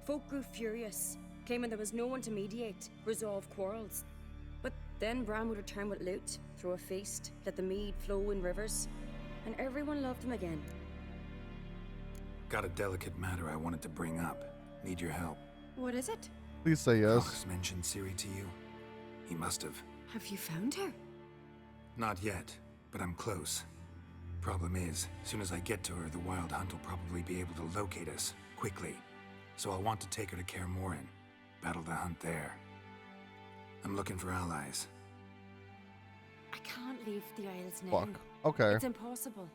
Folk grew furious, claiming there was no one to mediate, resolve quarrels. But then Bran would return with loot, throw a feast, let the mead flow in rivers, and everyone loved him again. Got a delicate matter I wanted to bring up. Need your help. What is it? Please say yes. Rox mentioned Ciri to you? He must have. Have you found her? Not yet, but I'm close. Problem is, as soon as I get to her, the Wild Hunt will probably be able to locate us, quickly. So I'll want to take her to Kaer Morhen, battle the hunt there. I'm looking for allies. I can't leave the Isles now. Fuck. Okay. It's impossible.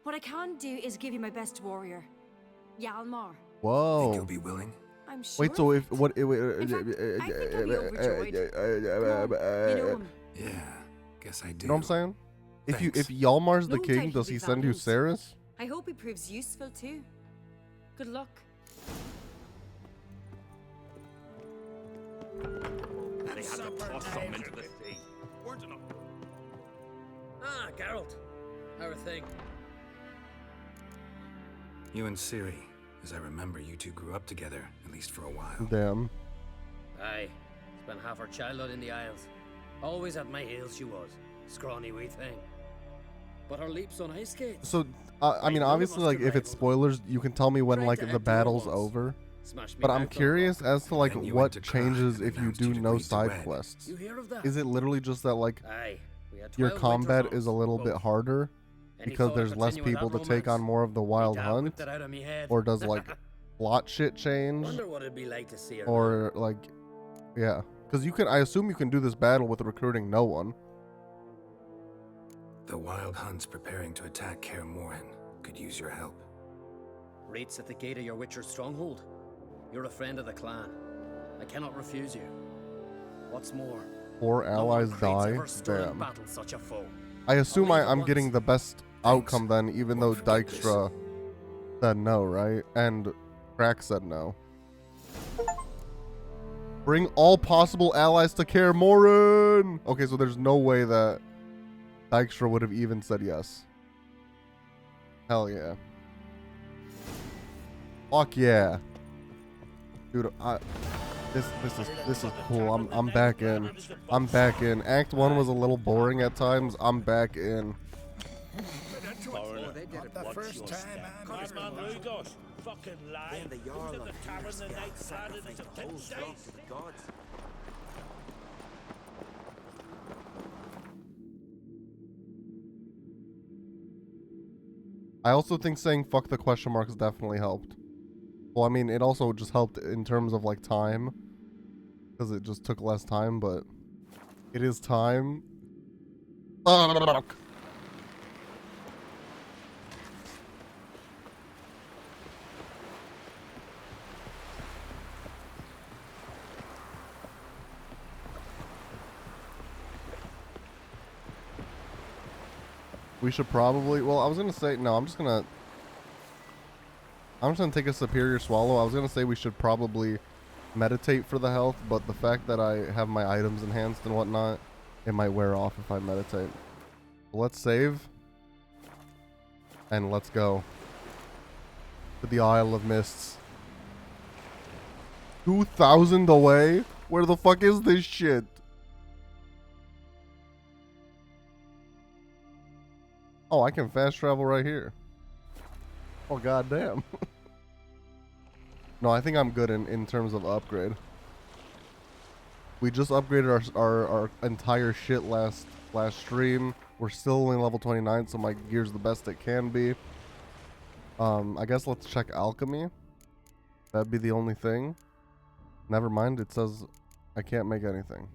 What I can do is give you my best warrior, Hjalmar. Whoa. Think you'll be willing? I'm sure. Wait, so if what? I think I'll be overjoyed. Come on, you know him. Yeah, guess I do. You know what I'm saying? Thanks. If Hjalmar's the No king, doubt does he'll he be send you valiant. Cerys? I hope he proves useful too. Good luck. They had to toss something into the sea. Ah, Geralt. How are things? You and Ciri. As I remember, you two grew up together, at least for a while. Damn. Aye. Spent half her childhood in the Isles. Always at my heels she was. Scrawny wee thing. But her leaps on ice skates. So, I mean, obviously, like, if it's spoilers, you can tell me when, like, the battle's over. But I'm curious as to, like, what changes if you do no side quests. You hear of that? Is it literally just that, like, Aye. We had your 12 combat winters is a on little us, bit both. harder Any because thought of there's less continuing people to that take on romance? more of the wild Dad hunt? whipped it out of me head. Or does, like, plot shit change? Wonder what it'd be like to see her Or, like, yeah. Because you can, I assume you can do this battle with recruiting no one. The Wild Hunt's preparing to attack Kaer Morhen. Could use your help. Rates at the gate of your Witcher's stronghold. You're a friend of the clan. I cannot refuse you. What's more, 4 allies die. Damn. Damn. Such a foe. I assume I'm getting the best outcome then, even though Dykstra said no, right? And Crack said no. Bring all possible allies to Kaer Morhen! Okay, so there's no way that Dykstra would have even said yes. Hell yeah. Fuck yeah. Dude, this is cool. I'm back in. I'm back in. Act 1 was a little boring at times. I'm back in. The first time man Rudolph, fucking lie. The Jarl of the tavern the night started as a pit gods. I also think saying fuck the question marks definitely helped. Well, I mean, it also just helped in terms of like time, because it just took less time, but it is time. We should probably, well, I was gonna say, no, I'm just gonna take a superior swallow. I was gonna say we should probably meditate for the health, but the fact that I have my items enhanced and whatnot, it might wear off if I meditate. Let's save. And let's go to the Isle of Mists. 2,000 away? Where the fuck is this shit? Oh, I can fast travel right here. Oh, goddamn. No, I think I'm good in terms of upgrade. We just upgraded our entire shit last stream. We're still only level 29, so my gear's the best it can be. I guess let's check alchemy. That'd be the only thing. Never mind, it says I can't make anything.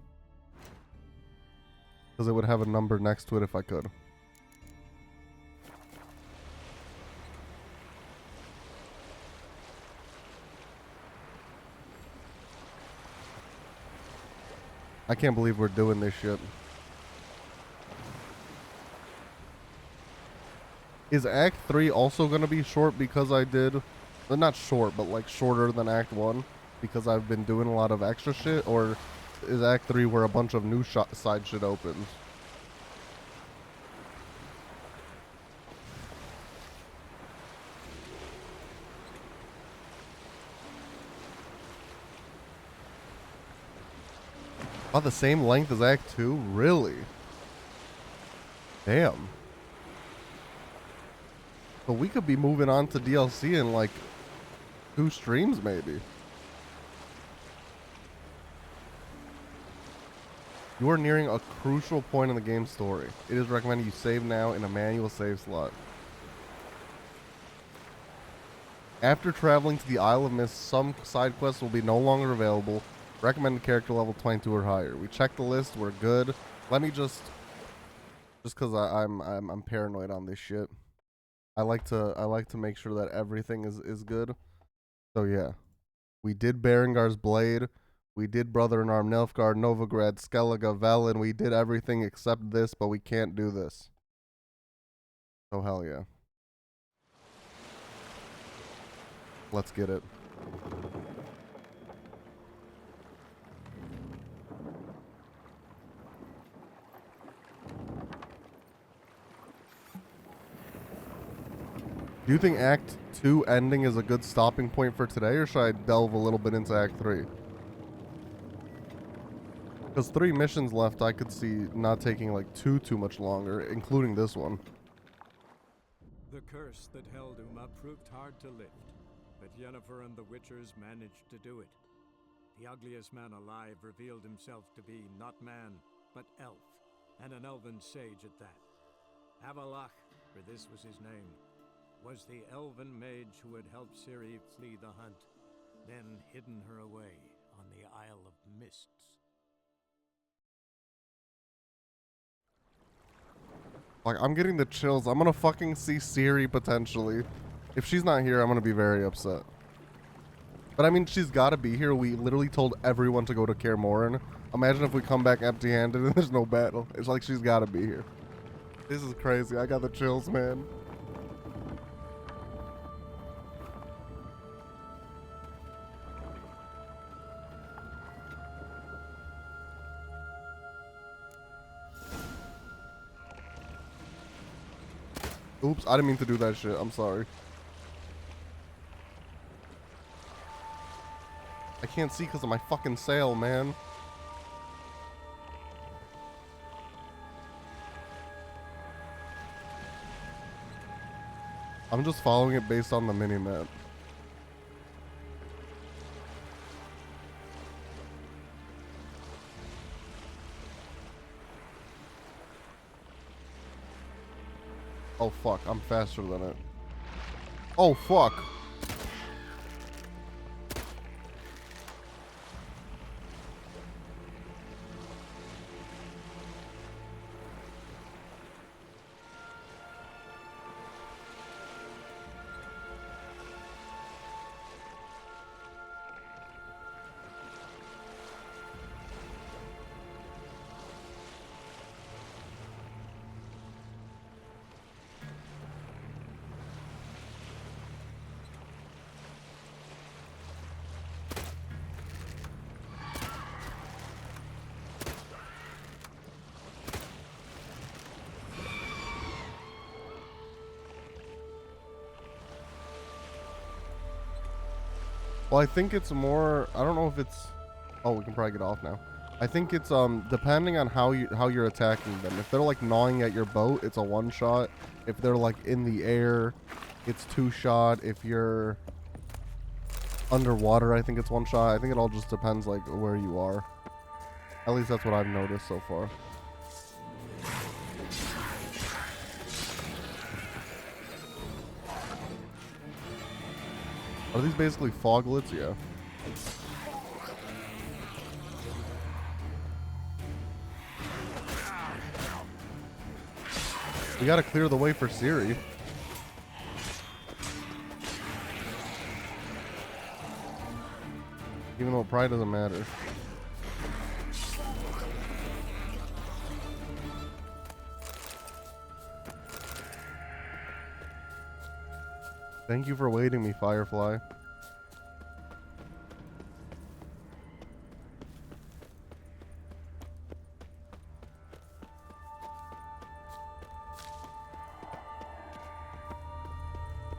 Because it would have a number next to it if I could. I can't believe we're doing this shit. Is Act 3 also going to be short because I did... Well, not short, but like shorter than Act 1 because I've been doing a lot of extra shit? Or is Act 3 where a bunch of new side shit opens? About the same length as Act 2? Really? Damn. But we could be moving on to DLC in like 2 streams maybe. You are nearing a crucial point in the game's story. It is recommended you save now in a manual save slot. After traveling to the Isle of Mist, some side quests will be no longer available. Recommended character level 22 or higher. We checked the list. We're good. Let me just because I'm paranoid on this shit. I like to make sure that everything is good. So yeah, we did Berengar's Blade. We did Brother-in-Arm, Nilfgaard, Novigrad, Skellige, Velen. We did everything except this, but we can't do this. Oh hell yeah. Let's get it. Do you think Act 2 ending is a good stopping point for today, or should I delve a little bit into Act 3? Because 3 missions left, I could see not taking like too much longer, including this one. The curse that held Uma proved hard to lift, but Yennefer and the Witchers managed to do it. The ugliest man alive revealed himself to be not man, but elf, and an elven sage at that. Avallac'h, for this was his name, was the elven mage who had helped Ciri flee the hunt, then hidden her away on the Isle of Mists. Like, I'm getting the chills. I'm gonna fucking see Ciri potentially. If she's not here, I'm gonna be very upset. But I mean, she's gotta be here. We literally told everyone to go to Kaer Morhen. Imagine if we come back empty-handed and there's no battle. It's like she's gotta be here. This is crazy. I got the chills, man. Oops, I didn't mean to do that shit. I'm sorry. I can't see because of my fucking sail, man. I'm just following it based on the mini-map. Oh fuck, I'm faster than it. Oh fuck. Well, I think it's more, I don't know if it's, oh, we can probably get off now. I think it's depending on how you're attacking them. If they're like gnawing at your boat, it's a one shot. If they're like in the air, it's 2 shot. If you're underwater, I think it's 1 shot. I think it all just depends like where you are. At least that's what I've noticed so far. Are these basically foglets? Yeah. We gotta clear the way for Ciri. Even though pride doesn't matter. Thank you for waiting me, Firefly.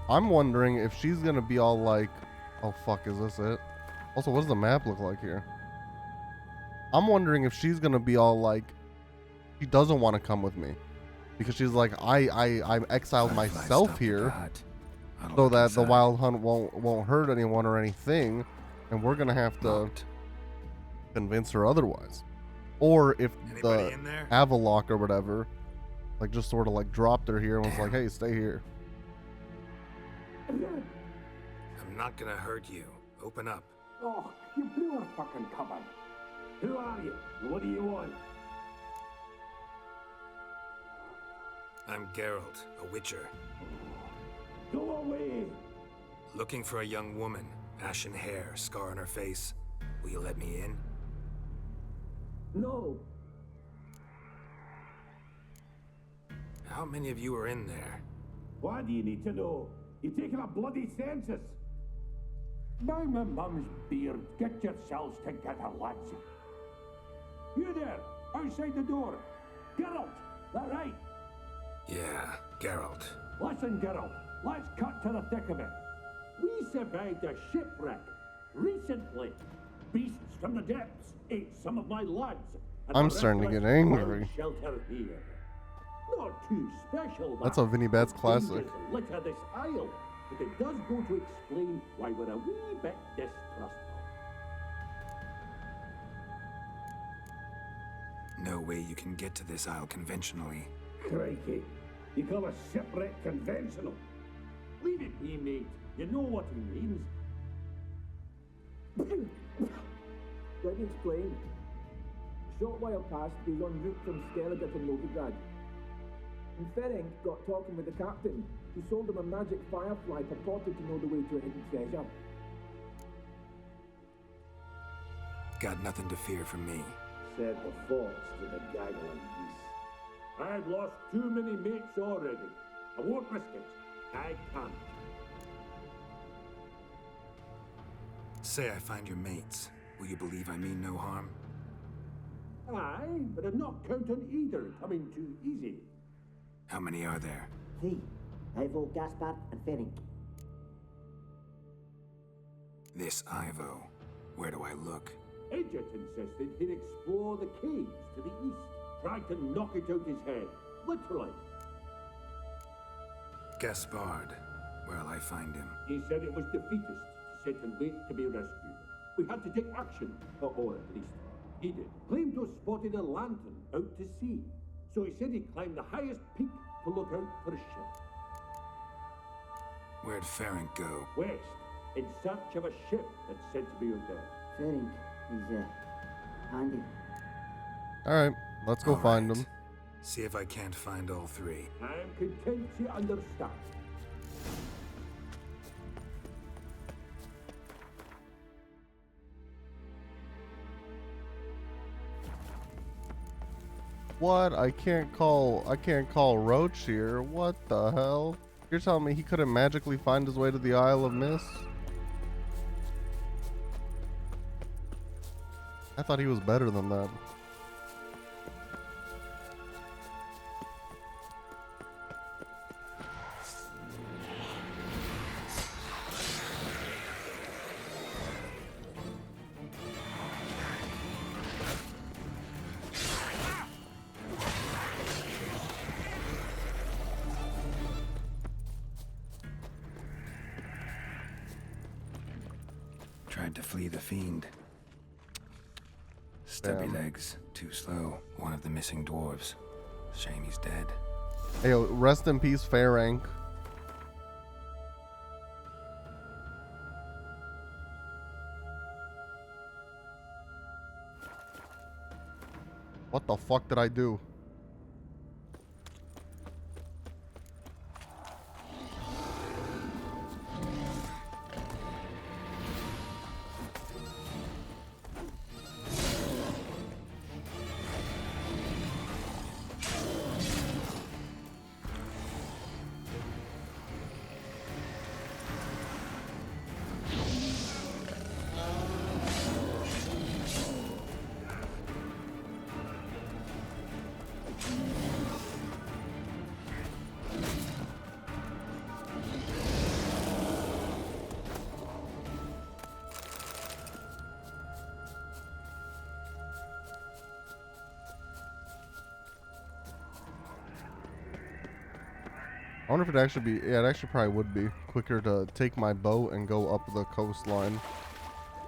I'm wondering if she's gonna be all like, oh fuck, is this it? Also, what does the map look like here? I'm wondering if she's gonna be all like, she doesn't want to come with me. Because she's like, I exiled myself here. So that the wild hunt won't hurt anyone or anything, and we're gonna have to convince her otherwise. Or if the Avalock or whatever, like just sort of like dropped her here and was like, hey, stay here. I'm not gonna hurt you. Open up. Oh, you blew our fucking cover. Who are you? What do you want? I'm Geralt, a witcher. Go away! Looking for a young woman. Ashen hair, scar on her face. Will you let me in? No. How many of you are in there? Why do you need to know? You're taking a bloody census. By my mum's beard, get yourselves together, lads. You there, outside the door. Geralt, that right? Yeah, Geralt. Listen, Geralt. Let's cut to the thick of it. We survived a shipwreck recently. Beasts from the depths ate some of my lads. I'm starting to get angry. Shelter here. Not too special. That's a Vinny Bats classic. Litter this isle, but it does go to explain why we're a wee bit distrustful. No way you can get to this isle conventionally. Crikey, you call a shipwreck conventional? Leave it be, mate. You know what he means. Let me explain. A short while past, we was en route from Skellige to Novigrad. and Ferenc got talking with the captain, who sold him a magic firefly purported to know the way to a hidden treasure. Got nothing to fear from me. Said the fox to the gaggling geese. I've lost too many mates already. I won't risk it. I can't. Say I find your mates. Will you believe I mean no harm? Aye, but I'd not count on either coming too easy. How many are there? 3. Ivo, Gaspard, and Ferenc. This Ivo. Where do I look? Edget insisted he'd explore the caves to the east. Tried to knock it out his head. Literally. Gaspard. Where'll I find him? He said it was defeatist to sit and wait to be rescued. We had to take action, or at least he did. Claimed to have spotted a lantern out to sea. So he said he'd climb the highest peak to look out for a ship. Where'd Ferenc go? West, in search of a ship that's said to be out there. Ferenc, he's handy. Alright, let's go find him. See if I can't find all 3. I am content to understand. What? I can't call Roach here. What the hell? You're telling me he couldn't magically find his way to the Isle of Mist? I thought he was better than that. Tried to flee the fiend. Stubby legs, too slow. One of the missing dwarves. Shame he's dead. Hey, yo, rest in peace, Ferenc. What the fuck did I do? I wonder if it actually be, yeah, it actually probably would be quicker to take my boat and go up the coastline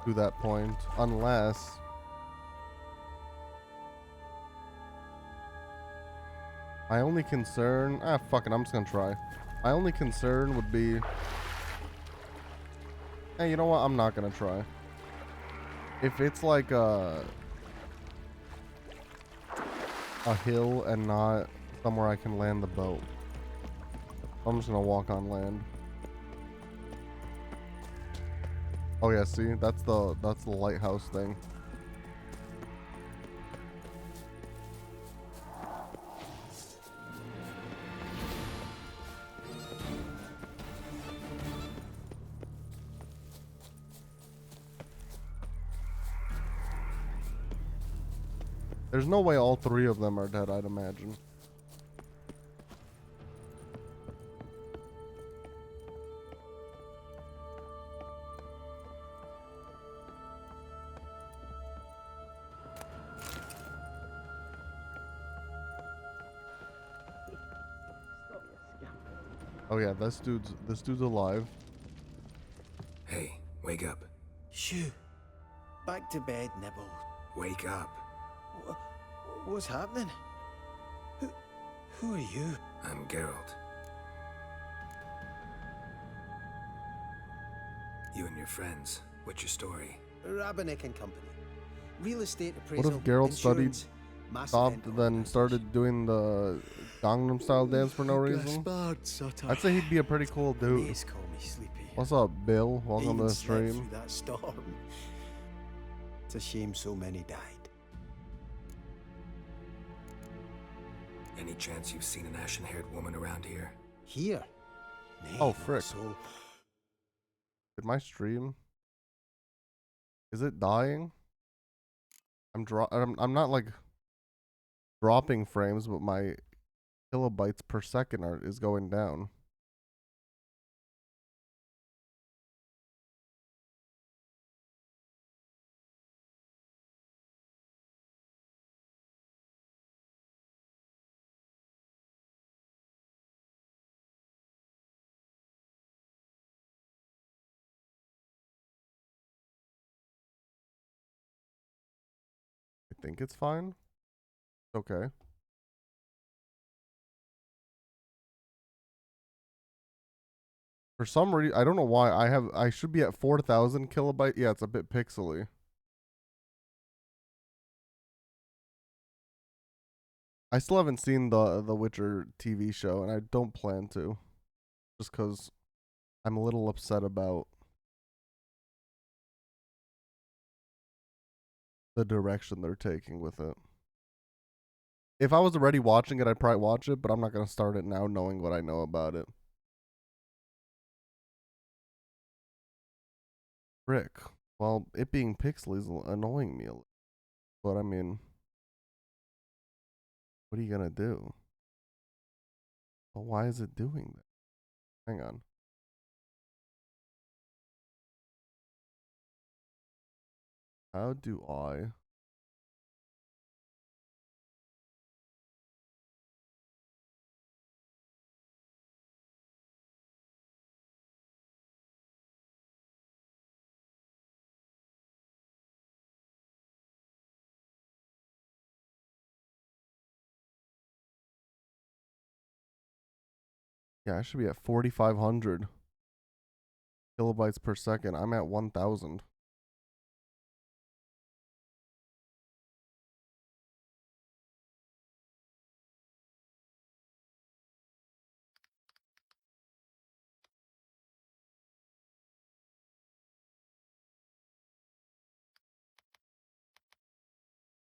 to that point, unless my only concern, fuck it, I'm just gonna try. My only concern would be, hey, you know what, I'm not gonna try. If it's like a hill and not somewhere I can land the boat, I'm just gonna walk on land. Oh yeah, see, that's the lighthouse thing. There's no way all 3 of them are dead, I'd imagine. Oh yeah, this dude's alive. Hey, wake up. Shoo. Back to bed, Nibble. Wake up. What's happening? Who are you? I'm Geralt. You and your friends. What's your story? Rabenik and Company. Real estate appraisal. What if Geralt studied insurance. stopped, then started doing the Gangnam Style dance for no reason. I'd say he'd be a pretty cool dude. What's up, Bill? Welcome to the stream. That storm. It's a shame so many died. Any chance you've seen an ashen-haired woman around here? Here? Nay, Oh, not frick. so. Did my stream? Is it dying? I'm not like dropping frames, but my kilobytes per second is going down. I think it's fine. Okay. For some reason, I don't know why I should be at 4,000 kilobyte. Yeah, it's a bit pixely. I still haven't seen the Witcher TV show, and I don't plan to, just because I'm a little upset about the direction they're taking with it. If I was already watching it, I'd probably watch it, but I'm not going to start it now knowing what I know about it. Frick. Well, it being pixely is annoying me a little. But I mean, what are you going to do? Well, why is it doing that? Hang on. How do I... Yeah, I should be at 4,500 kilobytes per second. I'm at 1,000.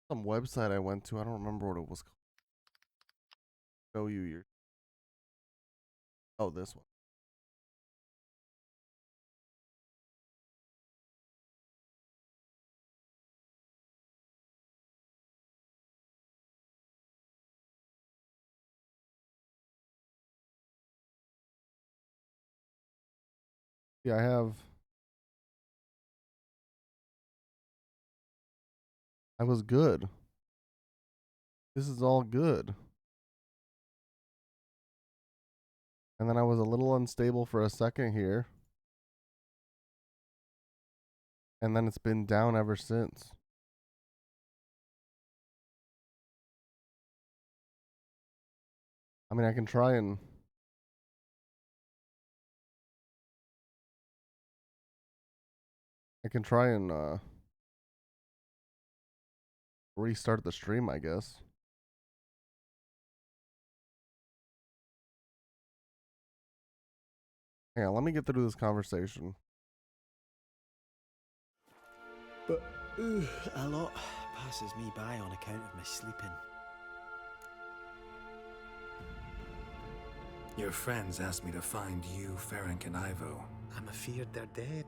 Some website I went to, I don't remember what it was called. Show you your... Oh, this one. Yeah, I was good. This is all good. And then I was a little unstable for a second here. And then it's been down ever since. I mean, I can try and... restart the stream, I guess. Hang on, let me get through this conversation. But a lot passes me by on account of my sleeping. Your friends asked me to find you, Ferenc, and Ivo. I'm afeard they're dead.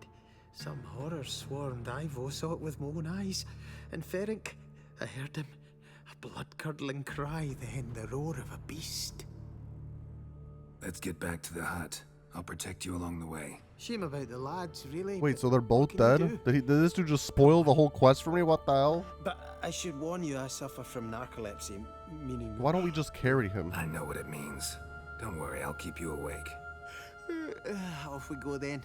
Some horror swarmed Ivo, saw it with my own eyes. And Ferenc, I heard him. A blood-curdling cry, then the roar of a beast. Let's get back to the hut. I'll protect you along the way. Shame about the lads, really. Wait, so they're both dead? Did this dude just spoil the whole quest for me? What the hell? But I should warn you, I suffer from narcolepsy, meaning... Why don't we just carry him? I know what it means. Don't worry, I'll keep you awake. Off we go then.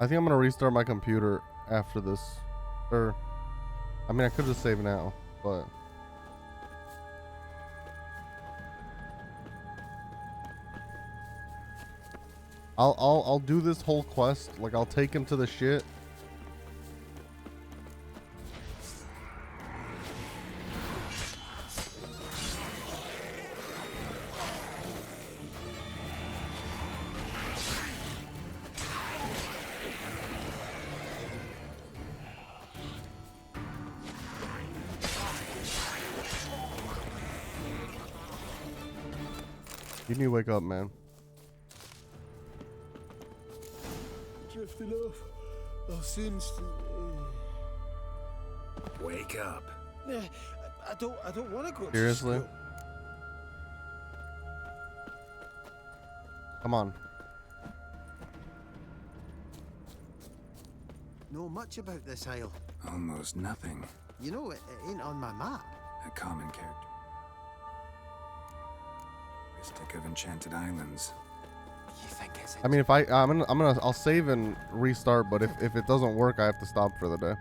I think I'm gonna restart my computer after this. Or, I mean, I could just save now, but... I'll do this whole quest. Like, I'll take him to the shit. You need to wake up, man. Drifting off. I'll soon. Wake up. Yeah, I don't want to go. Seriously? To school. Come on. Know much about this isle? Almost nothing. You know, it ain't on my map. A common character. Mystic of Enchanted Islands. You think it's? I mean, if I'll save and restart, but if it doesn't work, I have to stop for the day.